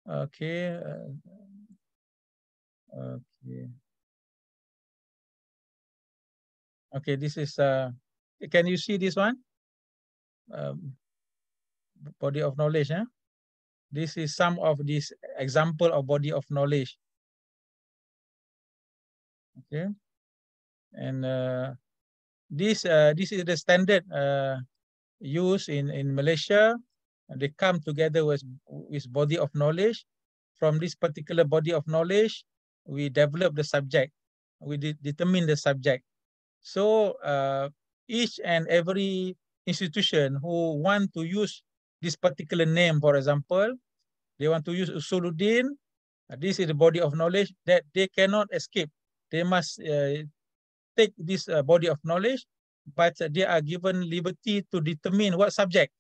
Okay. Okay. Okay. This is. Can you see this one? Body of knowledge. This is some of this example of body of knowledge. Okay, and this is the standard used in Malaysia. They come together with body of knowledge. From this particular body of knowledge, we develop the subject. We determine the subject. So each and every institution who want to use this particular name, for example, they want to use Usuluddin. This is the body of knowledge that they cannot escape. They must take this body of knowledge, but they are given liberty to determine what subject.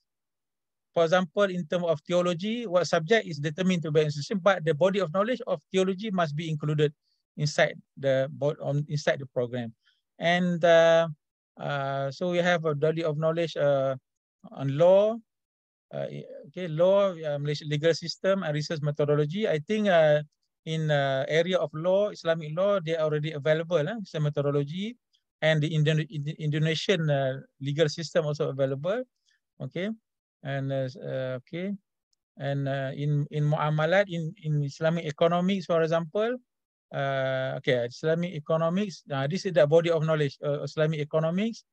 For example, in terms of theology, what subject is determined to be institution, but the body of knowledge of theology must be included inside the program. And so we have a body of knowledge on law. Okay, law, Malaysian legal system and research methodology. I think in area of law, Islamic law, they are already available. Methodology and the Indonesian legal system also available. Okay, and okay, and in muamalat, in Islamic economics, for example. Okay, Islamic economics. This is the body of knowledge. Islamic economics,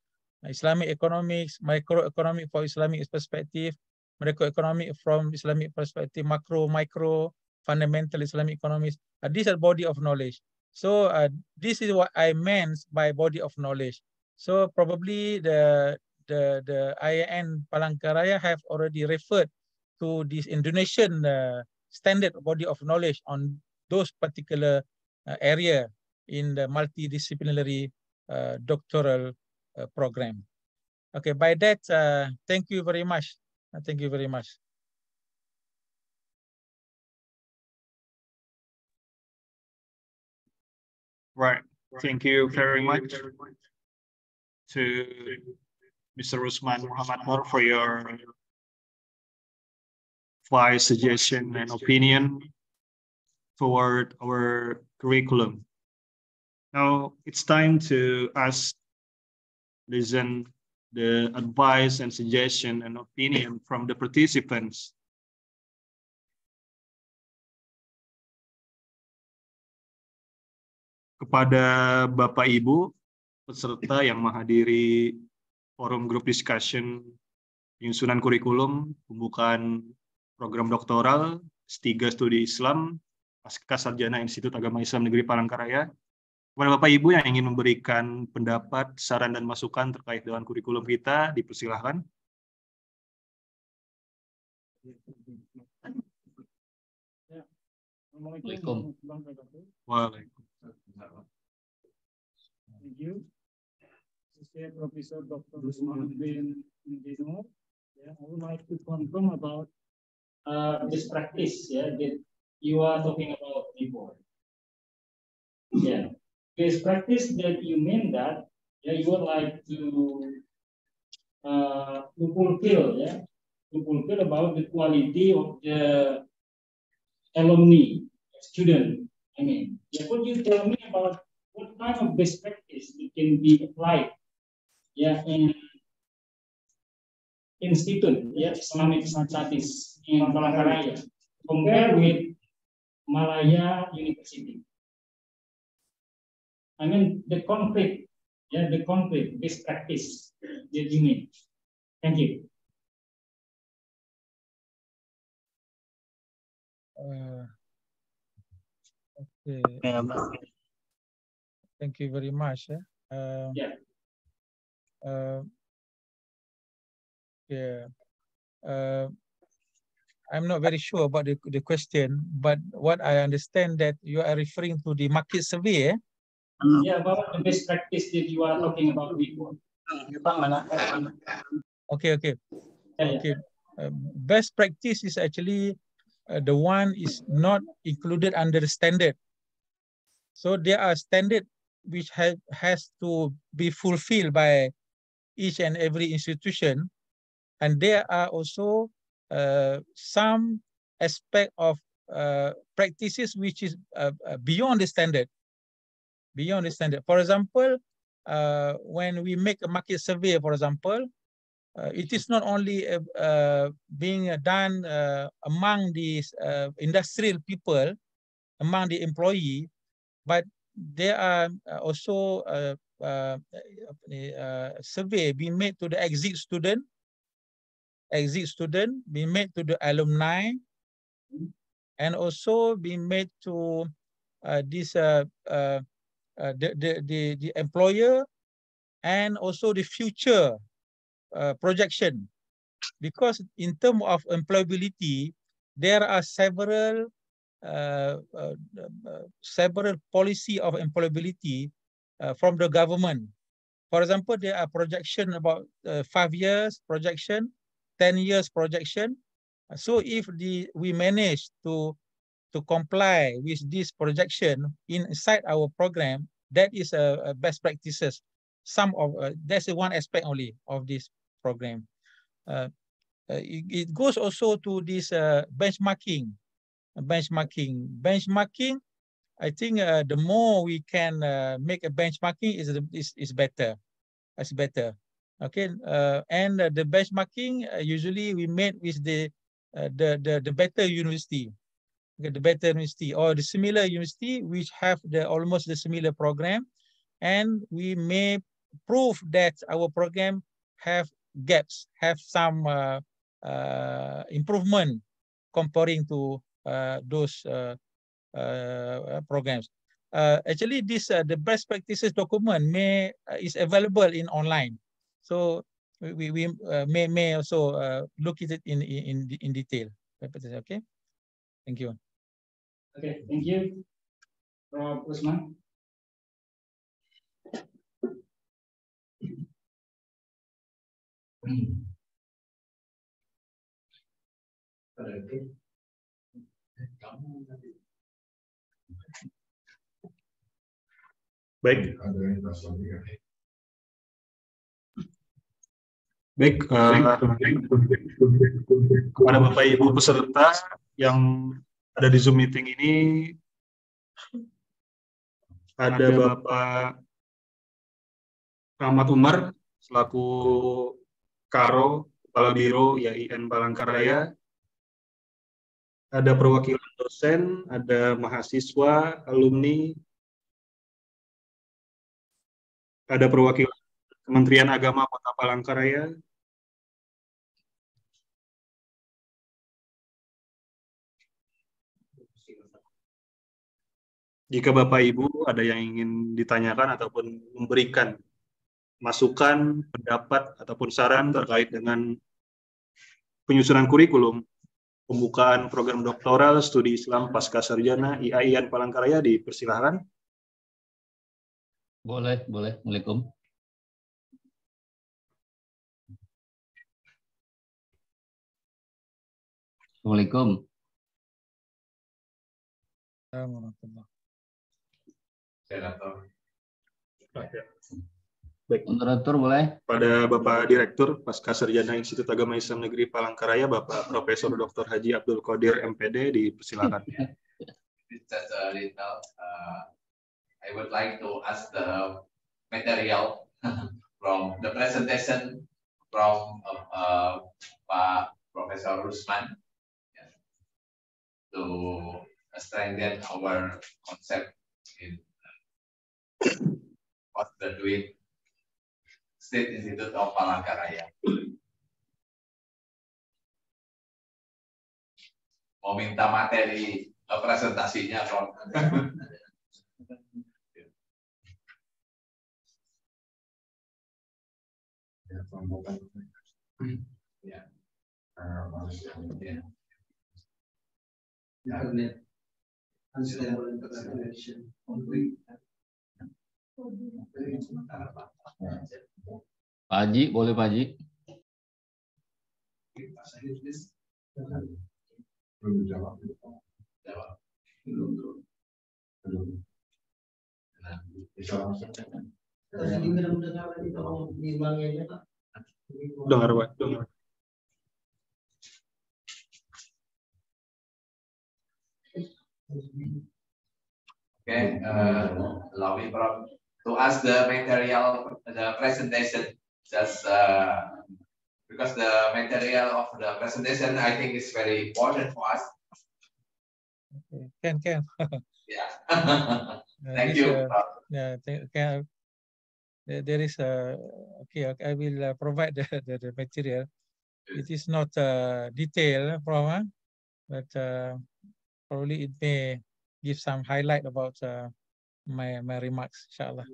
microeconomic for Islamic perspective. Macroeconomic from Islamic perspective, macro, micro, fundamental Islamic economics. These are body of knowledge. So this is what I meant by body of knowledge. So probably the IAN Palangkaraya have already referred to this Indonesian standard body of knowledge on those particular area in the multidisciplinary doctoral program. Okay, by that, thank you very much. Thank you very much. Right. Thank you very much to Mr. Usman Muhammad Nur for your wise suggestion and opinion toward our curriculum. Now it's time to listen the advice and suggestion and opinion from the participants. Kepada Bapak Ibu peserta yang menghadiri forum group discussion penyusunan kurikulum pembukaan program doktoral S3 Studi Islam Pasca Sarjana Institut Agama Islam Negeri Palangkaraya. Kepada Bapak Ibu yang ingin memberikan pendapat, saran, dan masukan terkait dengan kurikulum kita, dipersilahkan. Assalamualaikum. Waalaikumsalam. Thank you. Saya Profesor Dr. Usman bin Dino. I would like to confirm about this practice that you are talking about before. This practice that you mean that you would like to fulfill about the quality of the alumni student. I mean, could you tell me about what kind of best practice it can be applied in Institute Islamic Studies in Palangkaraya compared with Malaya University? I mean the concrete best practice that you mean. Thank you. Okay. Thank you very much. Yeah. Yeah. I'm not very sure about the question, but what I understand that you are referring to the market survey. Yeah, about the best practice that you are talking about before. Okay. Okay. Best practice is actually the one is not included under the standard. So there are standards which has to be fulfilled by each and every institution, and there are also some aspect of practices which is beyond the standard. Beyond the standard. For example, when we make a market survey, for example, it is not only being done among these industrial people, among the employee, but there are also survey being made to the exit student, being made to the alumni, and also being made to the employer, and also the future projection. Because in terms of employability, there are several policy of employability from the government. For example, there are projection about 5 years projection, 10 years projection. So if we manage to comply with this projection inside our program, that is a best practices. Some of that's one aspect only of this program. It goes also to this benchmarking. Benchmarking. I think the more we can make a benchmarking is better. It's better. Okay, and the benchmarking usually we made with the better university. Okay, the better university or the similar university which have almost the similar program, and we may prove that our program have gaps, have some improvement comparing to those programs. Actually, this the best practices document is available in online, so we may also look at it in detail. Okay, thank you. Okay, thank you, Prof. Usman. Baik. Kepada Bapak Ibu peserta yang ada di Zoom meeting ini, ada Bapak Rahmat Umar selaku Karo Kepala Biro IAIN Palangkaraya, ada perwakilan dosen, ada mahasiswa, alumni, ada perwakilan Kementerian Agama Kota Palangkaraya, jika Bapak Ibu ada yang ingin ditanyakan ataupun memberikan masukan, pendapat, ataupun saran terkait dengan penyusunan kurikulum, pembukaan program doktoral studi Islam pasca sarjana IAIN Palangkaraya, dipersilahkan. Boleh. Assalamualaikum. Assalamualaikum. Baik. Moderator boleh? Pada Bapak Direktur Pasca Sarjana Institut Agama Islam Negeri Palangkaraya, Bapak Profesor Dr. Haji Abdul Qadir MPD, dipersilakan. I would like to ask the material from the presentation from Pak Professor Usman to strengthen our concept in postgraduate State Institute of Palangkaraya. mau minta materi presentasinya Prof. Ya. Pak Haji, boleh Pak Haji? Belum jawab. Dengar, Pak. Dengar. Okay, allow me, Prof, to ask the material, the presentation, just because the material of the presentation, I think is very important for us. Okay. Can. Yeah. Thank you. Yeah, there is okay. I will provide the material. It is not detailed, Prof, but probably it may give some highlight about my remarks, inshallah.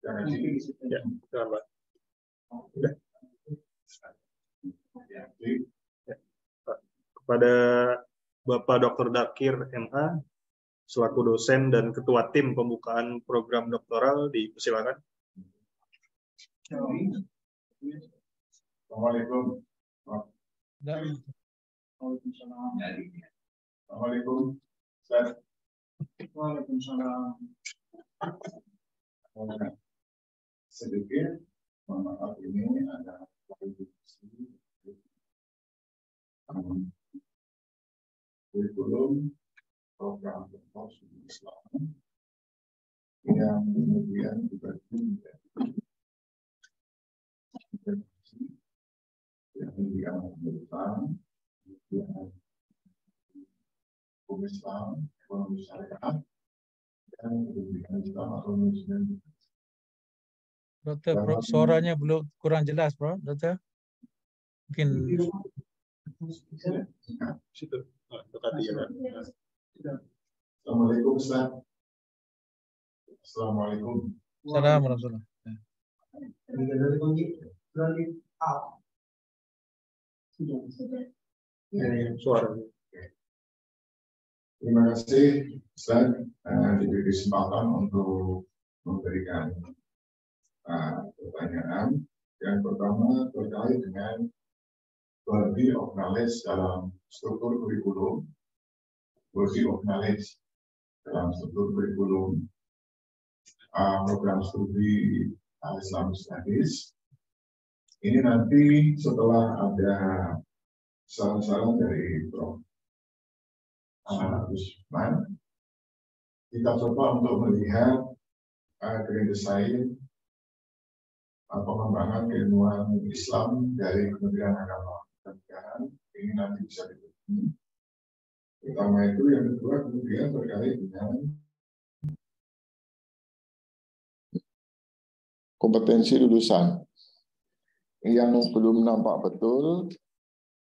Ya, jangan, Pak. Udah. Kepada Bapak Dr. Dakir MA, selaku dosen dan ketua tim pembukaan program doktoral, dipersilakan. Assalamualaikum. Assalamualaikum. Waalaikumsalam. Sedikit, mohon maaf, ini ada kurikulum program doktor studi Islam yang kemudian dibagi menjadi pendidikan Islam, hukum Islam, ekonomi syariah, dan pendidikan Islam atau Muslim. Dokter, Bro, suaranya belum kurang jelas, Bro. Dokter, mungkin. Situ, dekati ya. Assalamualaikum, Ustaz. Assalamualaikum. Assalamualaikum. Suara. Terima kasih, Ustaz, diberi kesempatan untuk memberikan pertanyaan. Yang pertama terkait dengan body of knowledge dalam struktur kurikulum, body of knowledge dalam struktur kurikulum program studi Islamic Studies. Ini nanti setelah ada saran-saran dari Prof. Usman, kita coba untuk melihat grand design pengembangan keilmuan Islam dari Kementerian Agama dan Negara. Ini nanti bisa dibagi. Pertama itu, yang kedua kemudian terkait dengan kompetensi lulusan yang belum nampak betul,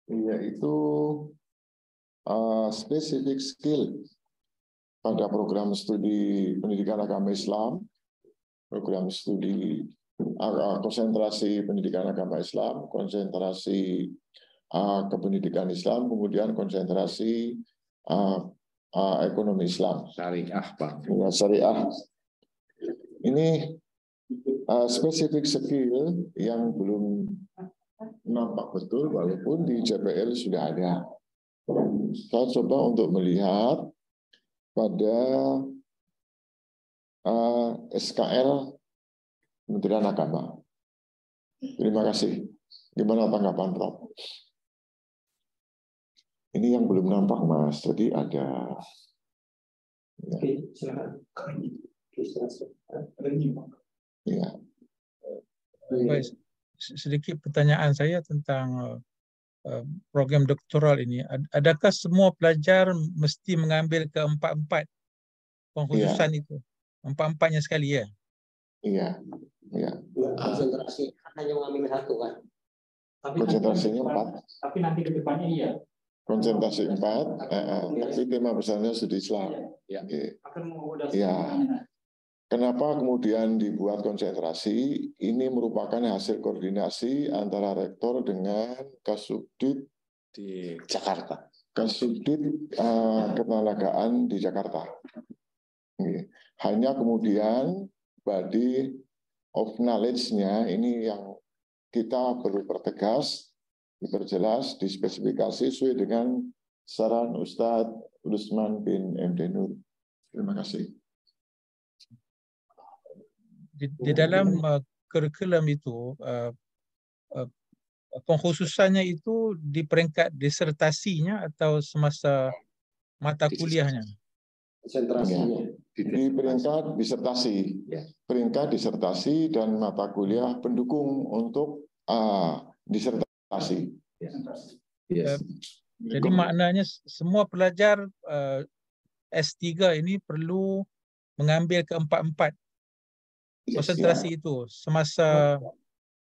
yaitu specific skill pada program studi pendidikan agama Islam, program studi konsentrasi pendidikan agama Islam, konsentrasi kependidikan Islam, kemudian konsentrasi ekonomi Islam. Syariah, Pak. Ya, syariah. Ini spesifik skill yang belum nampak betul, walaupun di JPL sudah ada. Saya coba untuk melihat pada SKL Kementerian Agama. Terima kasih. Gimana tanggapan Prof? Ini yang belum nampak, Mas. Jadi ada. Ya. Oke, silakan. Ya. Baik, sedikit pertanyaan saya tentang program doktoral ini, adakah semua pelajar mesti mengambil keempat-empat pengkhususan itu? Empat-empatnya sekali ya? Iya. Konsentrasi hanya mengambil satu kan? Konsentrasinya 4. Tapi nanti ke depannya iya. Konsentrasi 4, tapi tema besarnya studi Islam. Kenapa kemudian dibuat konsentrasi? Ini merupakan hasil koordinasi antara rektor dengan Kasubdit di Jakarta. Kasubdit ketenagaan di Jakarta. Hanya kemudian body of knowledge-nya ini yang kita perlu pertegas, diperjelas, dispesifikasi sesuai dengan saran Ustadz Lusman bin MD Nur. Terima kasih. Di dalam kurikulum itu, pengkhususannya itu di peringkat disertasinya atau semasa mata kuliahnya? Konsentrasinya. Di peringkat disertasi, peringkat disertasi dan mata kuliah pendukung untuk disertasi. Jadi maknanya semua pelajar S3 ini perlu mengambil keempat-empat konsentrasi itu semasa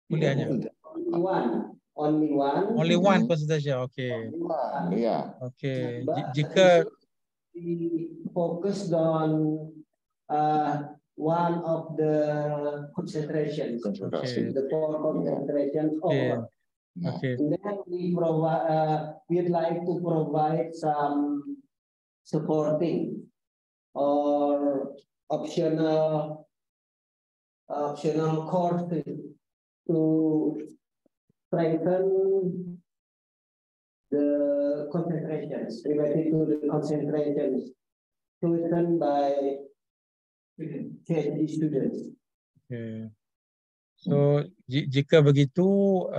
kuliahnya. Only one konsentrasi. Okay. Okay. Jika focus on one of the concentrations, the four concentrations. Okay. And then we'd like to provide some supporting or optional courses to strengthen the concentrations, related to the concentrations chosen by PhD students. Okay. So jika begitu,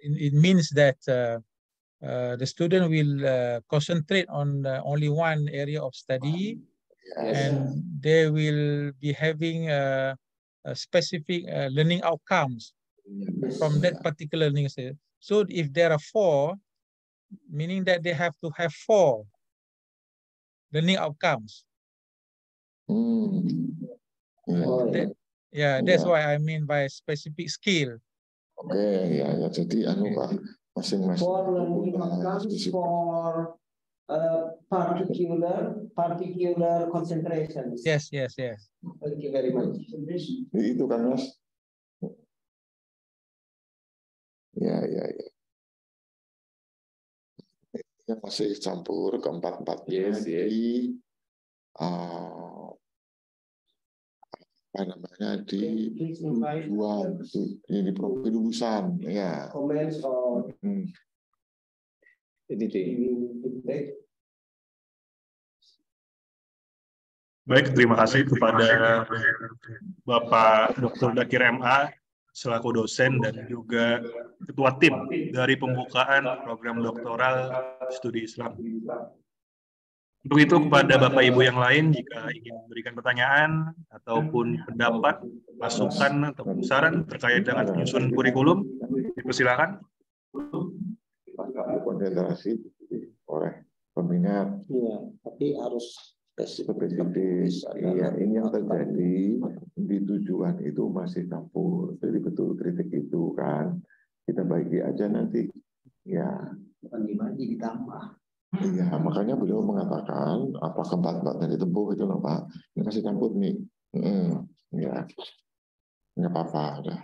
it means that the student will concentrate on only one area of study, and they will be having a specific learning outcomes from that particular learning. So if there are 4, meaning that they have to have 4 learning outcomes. That's why I mean by specific skill. Jadi Pak, masing-masing. 4 learning outcomes for particular concentrations. Yes. Thank you very much. Itu kan Mas. Ya. Yang masih campur keempat-empatnya di apa namanya di lulusan ya. Baik, terima kasih kepada Bapak Dr. Dakir MA selaku dosen dan juga ketua tim dari pembukaan program doktoral studi Islam. Untuk itu kepada Bapak Ibu yang lain, jika ingin memberikan pertanyaan ataupun pendapat, masukan atau saran terkait dengan penyusunan kurikulum, dipersilakan. Konsentrasi oleh peminat. Iya, tapi harus spesifis. Iya, ini yang terjadi di tujuan itu masih campur. Jadi betul kritik itu kan kita baiki aja nanti. Ya. Bukan dibagi, ditambah. Iya, makanya beliau mengatakan apa keempat-empatnya ditempuh itu loh Pak. Ini masih campur nih. Ya, nggak apa-apa. Udah.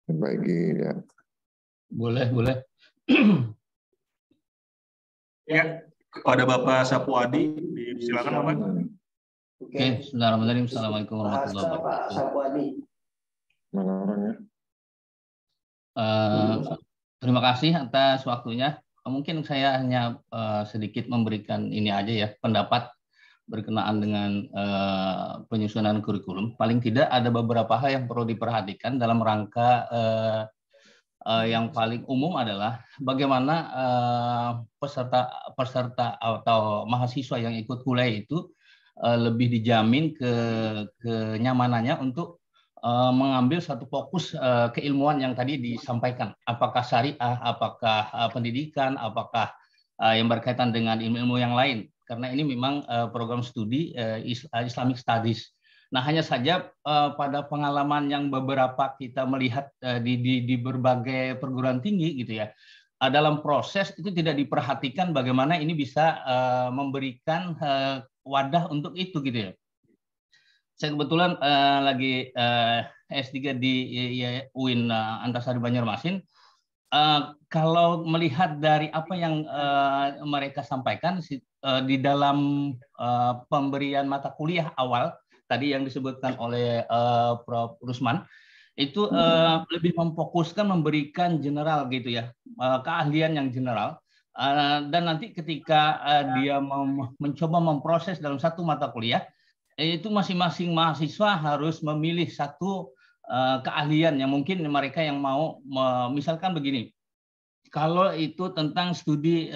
Baiki ya. Boleh. Ya, kepada Bapak Sapuadi, silakan Bapak. Oke, bismillahirrahmanirrahim. Assalamualaikum warahmatullahi wabarakatuh. Sapuadi. Mana orangnya? Terima kasih atas waktunya. Mungkin saya hanya sedikit memberikan ini aja ya, pendapat berkenaan dengan penyusunan kurikulum. Paling tidak ada beberapa hal yang perlu diperhatikan dalam rangka yang paling umum adalah bagaimana peserta atau mahasiswa yang ikut kuliah itu lebih dijamin kenyamanannya untuk mengambil satu fokus keilmuan yang tadi disampaikan, apakah syariah, apakah pendidikan, apakah yang berkaitan dengan ilmu-ilmu yang lain, karena ini memang program studi Islamic Studies. Nah, hanya saja pada pengalaman yang beberapa kita melihat di berbagai perguruan tinggi gitu ya, dalam proses itu tidak diperhatikan bagaimana ini bisa memberikan wadah untuk itu gitu ya. Saya kebetulan lagi S3 di UIN Antasari Banjarmasin. Kalau melihat dari apa yang mereka sampaikan di dalam pemberian mata kuliah awal tadi yang disebutkan oleh Prof. Rusman, itu lebih memfokuskan memberikan general gitu ya, keahlian yang general. Dan nanti ketika dia mencoba memproses dalam satu mata kuliah, itu masing-masing mahasiswa harus memilih satu keahlian yang mungkin mereka yang mau, misalkan begini, kalau itu tentang studi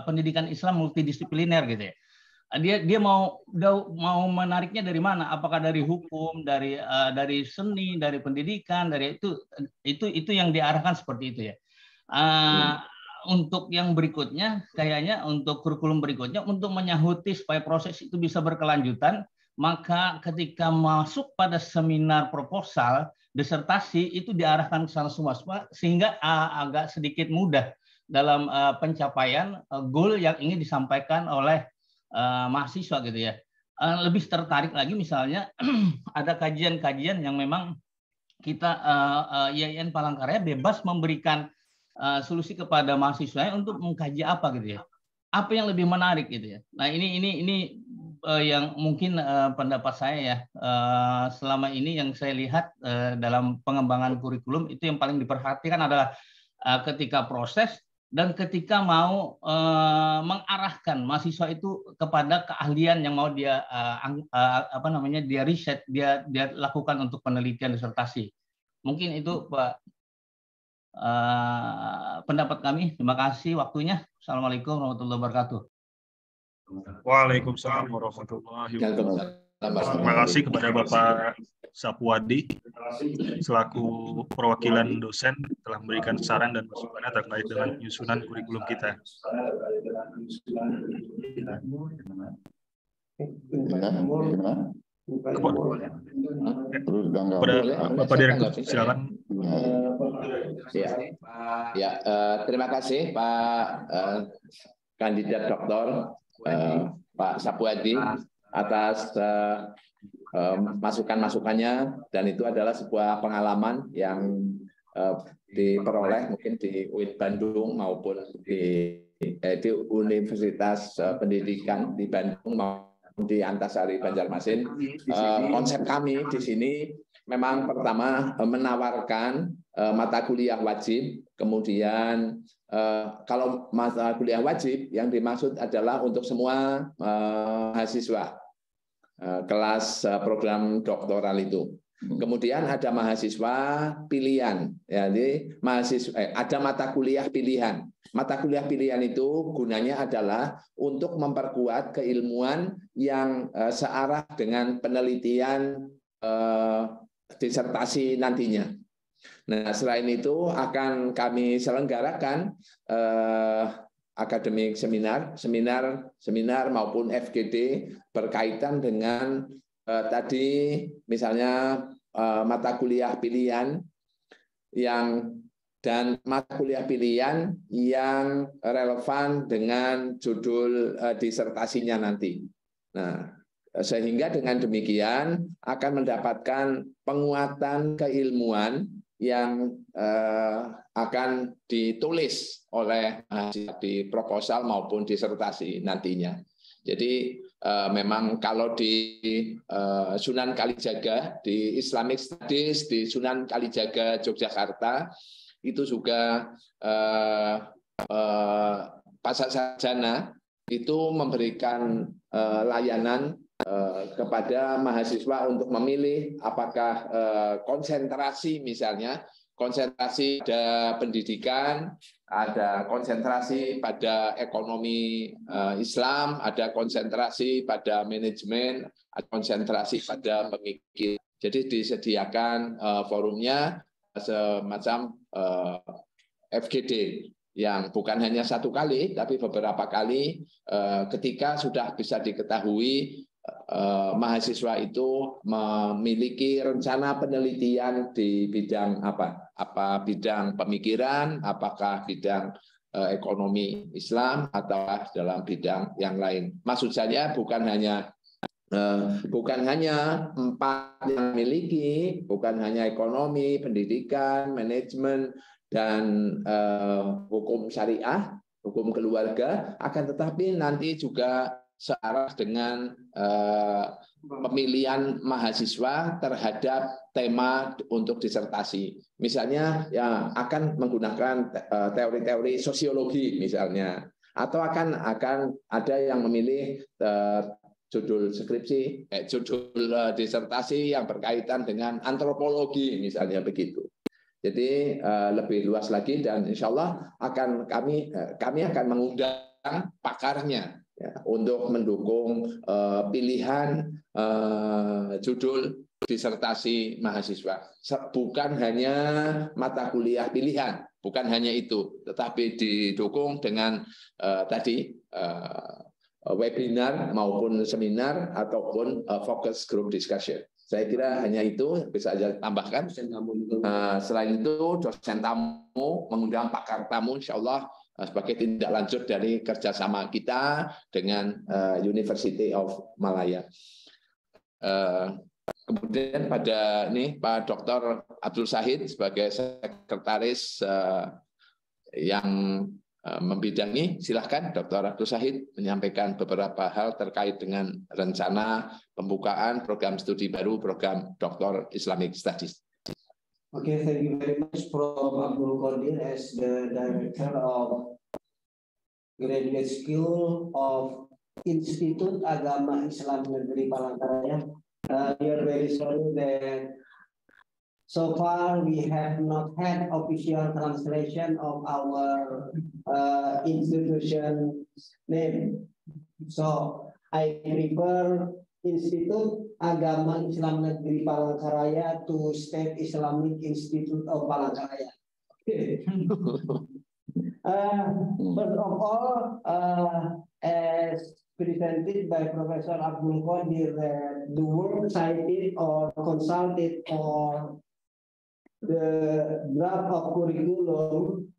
pendidikan Islam multidisipliner gitu ya, dia mau menariknya dari mana? Apakah dari hukum, dari seni, dari pendidikan, dari itu yang diarahkan seperti itu ya. Untuk yang berikutnya, kayaknya untuk kurikulum berikutnya, untuk menyahuti supaya proses itu bisa berkelanjutan, maka ketika masuk pada seminar proposal, disertasi, itu diarahkan ke sana semua, sehingga agak sedikit mudah dalam pencapaian goal yang ingin disampaikan oleh mahasiswa gitu ya. Lebih tertarik lagi misalnya ada kajian-kajian yang memang kita IAIN Palangkaraya bebas memberikan solusi kepada mahasiswa untuk mengkaji apa gitu ya, apa yang lebih menarik gitu ya. Nah ini yang mungkin pendapat saya ya, selama ini yang saya lihat dalam pengembangan kurikulum itu yang paling diperhatikan adalah ketika proses dan ketika mau mengarahkan mahasiswa itu kepada keahlian yang mau dia dia riset, dia lakukan untuk penelitian disertasi. Mungkin itu Pak. Pendapat kami. Terima kasih waktunya. Assalamualaikum warahmatullahi wabarakatuh. Waalaikumsalam warahmatullahi wabarakatuh. Terima kasih kepada Bapak Sapuadi selaku perwakilan dosen telah memberikan saran dan masukannya terkait dengan penyusunan kurikulum kita. Bapak Direktur, silakan. Terima kasih Pak Kandidat Doktor Pak Sapuadi atas masukan-masukannya, dan itu adalah sebuah pengalaman yang diperoleh mungkin di UIN Bandung maupun di Universitas Pendidikan di Bandung maupun di Antasari Banjarmasin. Konsep kami di sini memang pertama menawarkan mata kuliah wajib, kemudian kalau mata kuliah wajib yang dimaksud adalah untuk semua mahasiswa kelas program doktoral itu. Kemudian ada mahasiswa pilihan, jadi mahasiswa ada mata kuliah pilihan. Mata kuliah pilihan itu gunanya adalah untuk memperkuat keilmuan yang searah dengan penelitian disertasi nantinya. Nah, selain itu akan kami selenggarakan akademik seminar maupun FGD berkaitan dengan tadi misalnya mata kuliah pilihan dan mata kuliah pilihan yang relevan dengan judul disertasinya nanti. Nah, sehingga dengan demikian akan mendapatkan penguatan keilmuan yang akan ditulis oleh di proposal maupun disertasi nantinya. Jadi memang kalau di Sunan Kalijaga, di Islamic Studies di Sunan Kalijaga Yogyakarta itu juga Pasar Sarjana itu memberikan layanan kepada mahasiswa untuk memilih apakah konsentrasi, misalnya konsentrasi pada pendidikan, ada konsentrasi pada ekonomi Islam, ada konsentrasi pada manajemen, ada konsentrasi pada pemikir. Jadi disediakan forumnya semacam FGD yang bukan hanya satu kali, tapi beberapa kali ketika sudah bisa diketahui mahasiswa itu memiliki rencana penelitian di bidang apa bidang pemikiran, apakah bidang ekonomi Islam atau dalam bidang yang lain. Maksud saya bukan hanya 4 yang memiliki, bukan hanya ekonomi, pendidikan, manajemen, dan hukum syariah, hukum keluarga, akan tetapi nanti juga searah dengan pemilihan mahasiswa terhadap tema untuk disertasi. Misalnya ya akan menggunakan teori-teori sosiologi misalnya, atau akan ada yang memilih judul skripsi, judul disertasi yang berkaitan dengan antropologi misalnya begitu. Jadi lebih luas lagi dan insya Allah kami akan mengundang pakarnya ya, untuk mendukung pilihan judul disertasi mahasiswa. Bukan hanya mata kuliah pilihan, bukan hanya itu, tetapi didukung dengan webinar maupun seminar ataupun focus group discussion. Saya kira hanya itu bisa saya tambahkan. Selain itu dosen tamu mengundang pakar tamu insya Allah sebagai tindak lanjut dari kerjasama kita dengan University of Malaya. Kemudian pada ini Pak Dr. Abdul Syahid sebagai sekretaris yang membidangi, silahkan Dr. Abdul Syahid menyampaikan beberapa hal terkait dengan rencana pembukaan program studi baru program Dr. Islamic Studies. Okay, thank you very much, Prof. Abdul Qadir, as the Director of Graduate School of Institut Agama Islam Negeri Palangkaraya. We are very sorry that so far we have not had official translation of our institution name. So I prefer Institut Agama Islam Negeri Palangkaraya to State Islamic Institute of Palangkaraya. First of all, as presented by Professor Abdul Qadir, the work cited or consulted for the draft of curriculum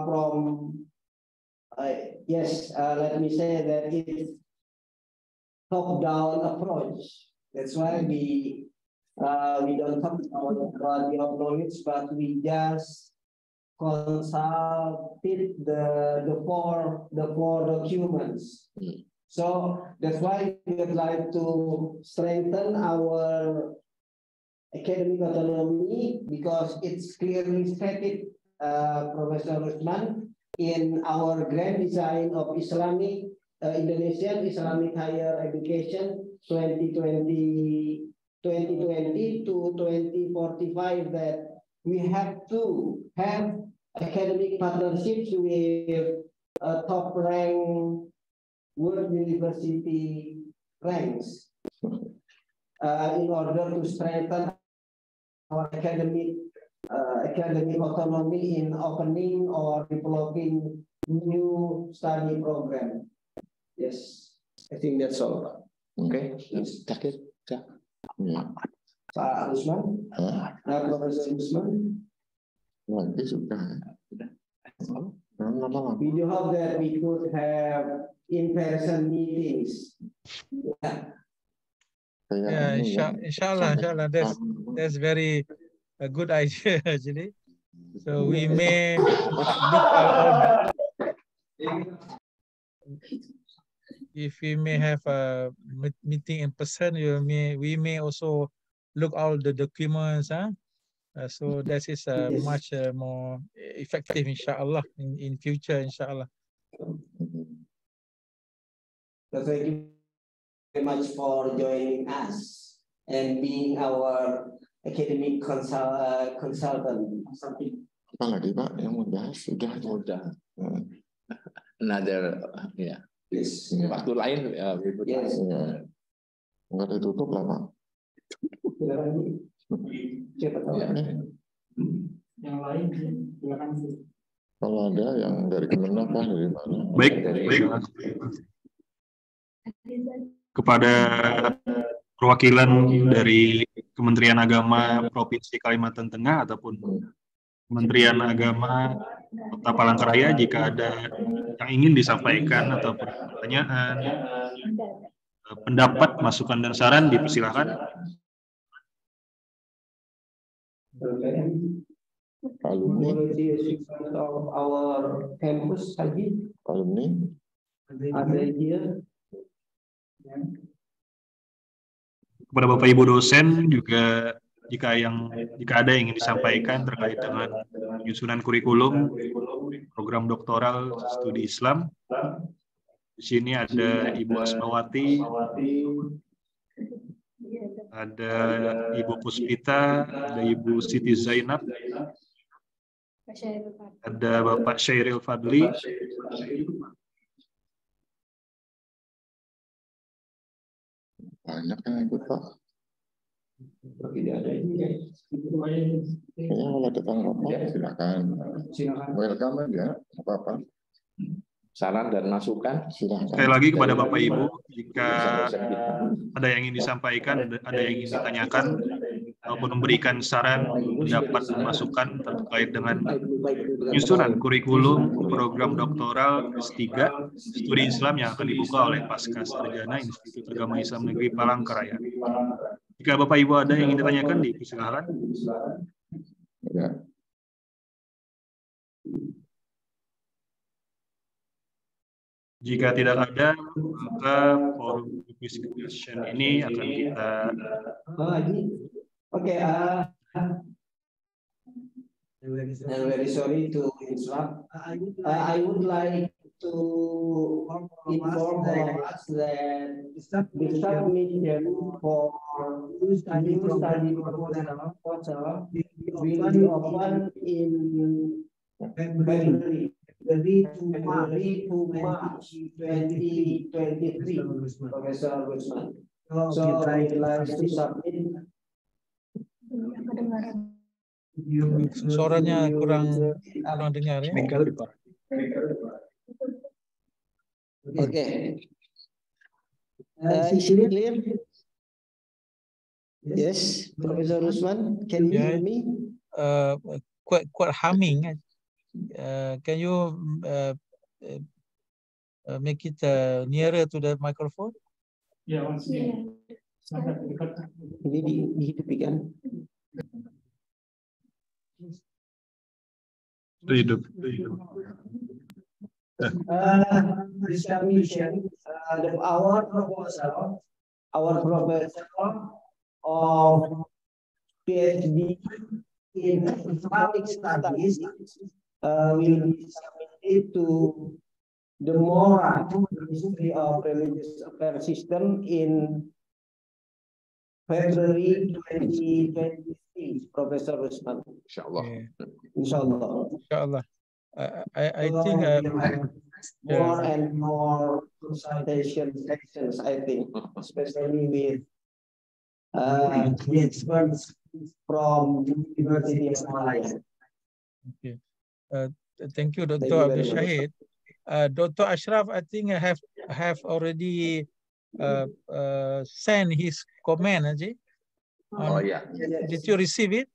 from let me say that it's top-down approach. That's why we don't talk about quality of knowledge, but we just consulted the four documents. So that's why we would like to strengthen our academic autonomy because it's clearly stated, Professor Usman, in our grand design of Islamic Indonesian Islamic Higher Education 2020 to 2045 that we have to have academic partnerships with top-ranked world university ranks in order to strengthen our academic autonomy in opening or developing new study program. Yes, I think that's all. Okay. Yes. Pak Usman, Profesor Usman. Nanti sudah. We do hope that we could have in-person meetings. Yeah, inshallah. That's very a good idea actually. So we may look all if we may have a meeting in person, we may also look all the documents. So that is much more effective, inshallah, in future, inshallah. So thank you very much for joining us and being our academic consultant. Apa lagi Pak yang mau bahas? Sudah. Another, ya. Yes. Waktu lain, yes. Enggak ditutup lah Pak. Siapa tahu? Yang lain silakan. Kalau ada yang dari Kemenang, Pak, dari mana? Baik. Kepada perwakilan dari Kementerian Agama Provinsi Kalimantan Tengah ataupun Kementerian Agama Kota Palangkaraya, jika ada yang ingin disampaikan atau pertanyaan, pendapat, masukan dan saran, dipersilakan. Alumni of our campus Haji. Alumni Ada dia. Kepada Bapak Ibu dosen juga, jika ada yang ingin disampaikan terkait dengan penyusunan kurikulum program doktoral studi Islam. Di sini ada Ibu Asmawati, ada Ibu Puspita, ada Ibu Siti Zainab, ada Bapak Syairil Fadli, banyak yang ikut, Pak. Kayaknya kalau datang rapat, silakan. Welcome aja, apa-apa. Saran dan masukan, silakan. Sekali lagi kepada Bapak Ibu, jika ada yang ingin disampaikan, ada yang ingin ditanyakan, ataupun memberikan saran, pendapat, dan masukan terkait dengan penyusunan kurikulum program doktoral S3 studi Islam yang akan dibuka oleh Pasca Sarjana Institut Agama Islam Negeri Palangkaraya. Jika Bapak Ibu ada yang ingin ditanyakan, dipersilakan. Ya. Jika tidak ada, maka forum discussion ini akan kita. Okay. I'm very sorry to interrupt. I would like to inform us that the submission for new study proposal will be open in February to March 2023, Professor Guzman. So I would like to submit. Suaranya kurang dengar ya. Okay. Is it clear? Yes, Professor Usman, can you hear me? Quite humming. Can you make it nearer to the microphone? Ya, once again. Ini dihidupkan. Hidup. The submission, our proposal of PhD in Islamic studies will be submitted to the MORA, Ministry of Religious Affairs System, in February 2023, Professor Usman. Inshallah. Inshallah. Inshallah. I think more and more consultation sessions, I think, especially with experts from University of Malaya. Okay. Thank you, Dr. Abdul Shahid. Dr. Ashraf, I think I have already sent his comment, Haji. Oh yeah. Did you receive it?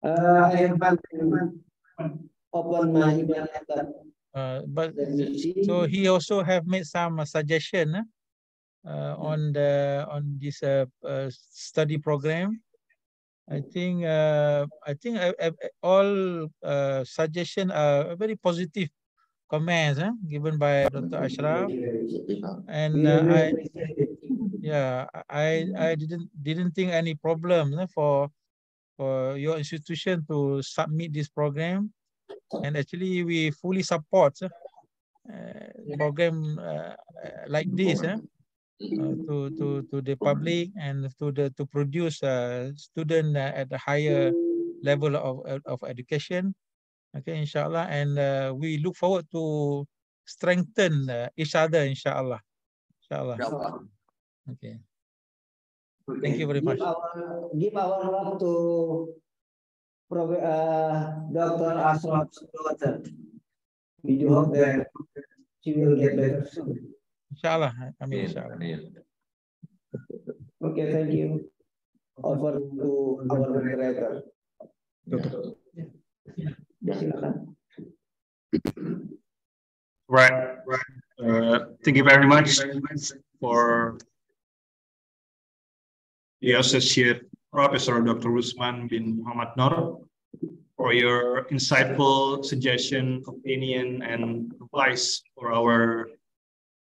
I have opened my email letter. But so he also have made some suggestion on this study program. I think all suggestions are very positive comments given by Dr. Ashraf, and I didn't think any problem for your institution to submit this program, and actually we fully support program like this to the public and to produce student at a higher level of education. Okay, inshallah, and we look forward to strengthen each other, inshallah. Okay. Thank you very much. Give our love to Dr. Ashraf's daughter. We do hope that she will get better soon. Inshallah. Amin. Inshallah. Okay, thank you. Over to our moderator. Silakan. Right. Thank you very much for the Associate Professor Dr. Rusman bin Muhammad Nur for your insightful suggestion, opinion, and advice for our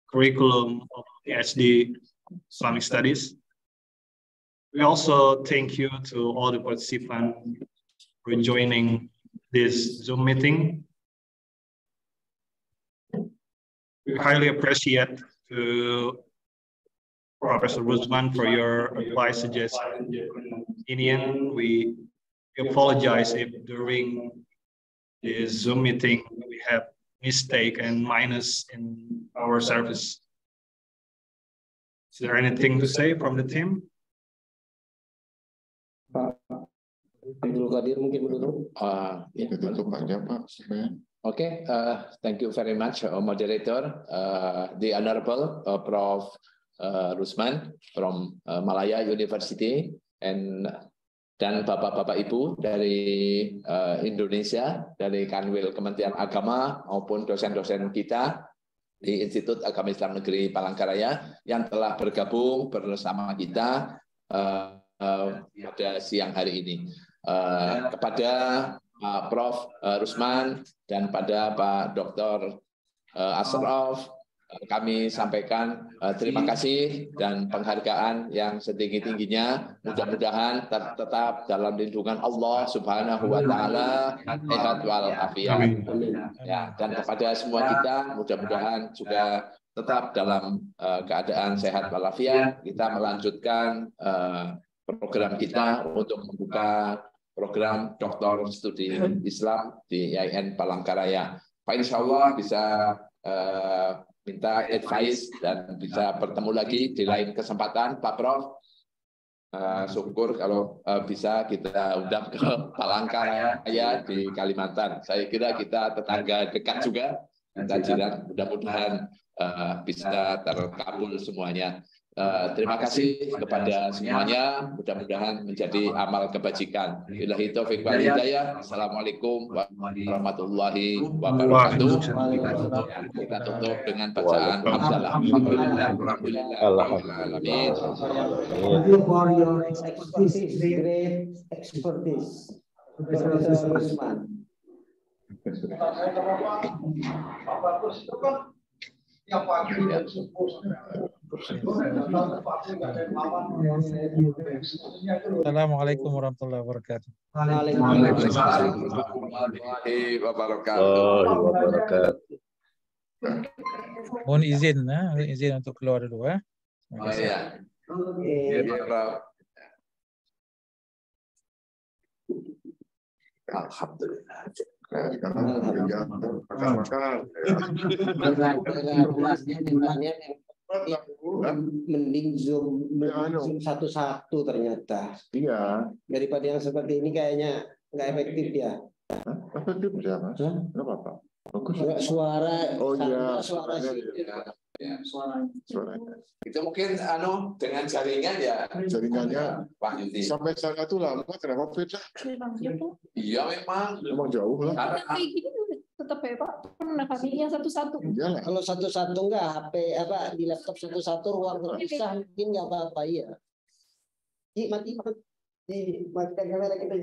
curriculum of PhD Islamic Studies. We also thank you to all the participants for joining this Zoom meeting. We highly appreciate to Professor Rusman for your advice, suggestion, opinion. We apologize if during the Zoom meeting we have mistake and minus in our service. Is there anything to say from the team? Abdul Qadir mungkin menutup. Tutup aja Pak. Okay, thank you very much, moderator. The Honorable Prof. Rusman from Malaya University dan Bapak-Bapak Ibu dari Indonesia, dari Kanwil Kementerian Agama maupun dosen-dosen kita di Institut Agama Islam Negeri Palangkaraya yang telah bergabung bersama kita pada siang hari ini. Kepada Pak Prof. Rusman dan pada Pak Dr. Ashraf, kami sampaikan terima kasih dan penghargaan yang setinggi-tingginya. Mudah-mudahan tetap dalam lindungan Allah Subhanahu wa taala, sehat wal afiat. Ya, dan kepada semua kita mudah-mudahan juga tetap dalam keadaan sehat wal afiat. Kita melanjutkan program kita untuk membuka program Doktor Studi Islam di IAIN Palangkaraya. Pak insya Allah bisa minta advice dan bisa bertemu lagi di lain kesempatan, Pak Prof. Syukur kalau bisa kita undang ke Palangkaraya di Kalimantan. Saya kira kita tetangga dekat juga, kita jiran. Mudah-mudahan bisa terkabul semuanya. Terima kasih kepada semuanya. Mudah-mudahan menjadi amal kebajikan. Billahi taufiq wal hidayah. Assalamualaikum warahmatullahi wabarakatuh. Kita tutup dengan bacaan hamdalah. Alhamdulillah. Thank you for your expertise, great expertise, Professor Rusman. Assalamualaikum warahmatullahi wabarakatuh. Waalaikumsalam warahmatullahi wabarakatuh. Mohon izin, izin untuk keluar dulu. Oh iya. Alhamdulillah. Mending zoom satu-satu ternyata. Iya. Daripada yang seperti ini kayaknya nggak efektif ya. Efektif ya Mas. Nggak apa-apa. Bagus. Suara. Oh iya. Suara sih. Ya. Suaranya. Itu mungkin dengan jaringan ya. Jaringannya Pak Yudi. sampai sana tuh lama kenapa beda? Iya memang. Emang jauh lah. Kayak gini tetap ya Pak. Pernah kami yang satu-satu. Iyalah. Kalau satu-satu enggak HP di laptop satu-satu ruang terpisah mungkin nggak apa-apa ya. Mati kamera kita.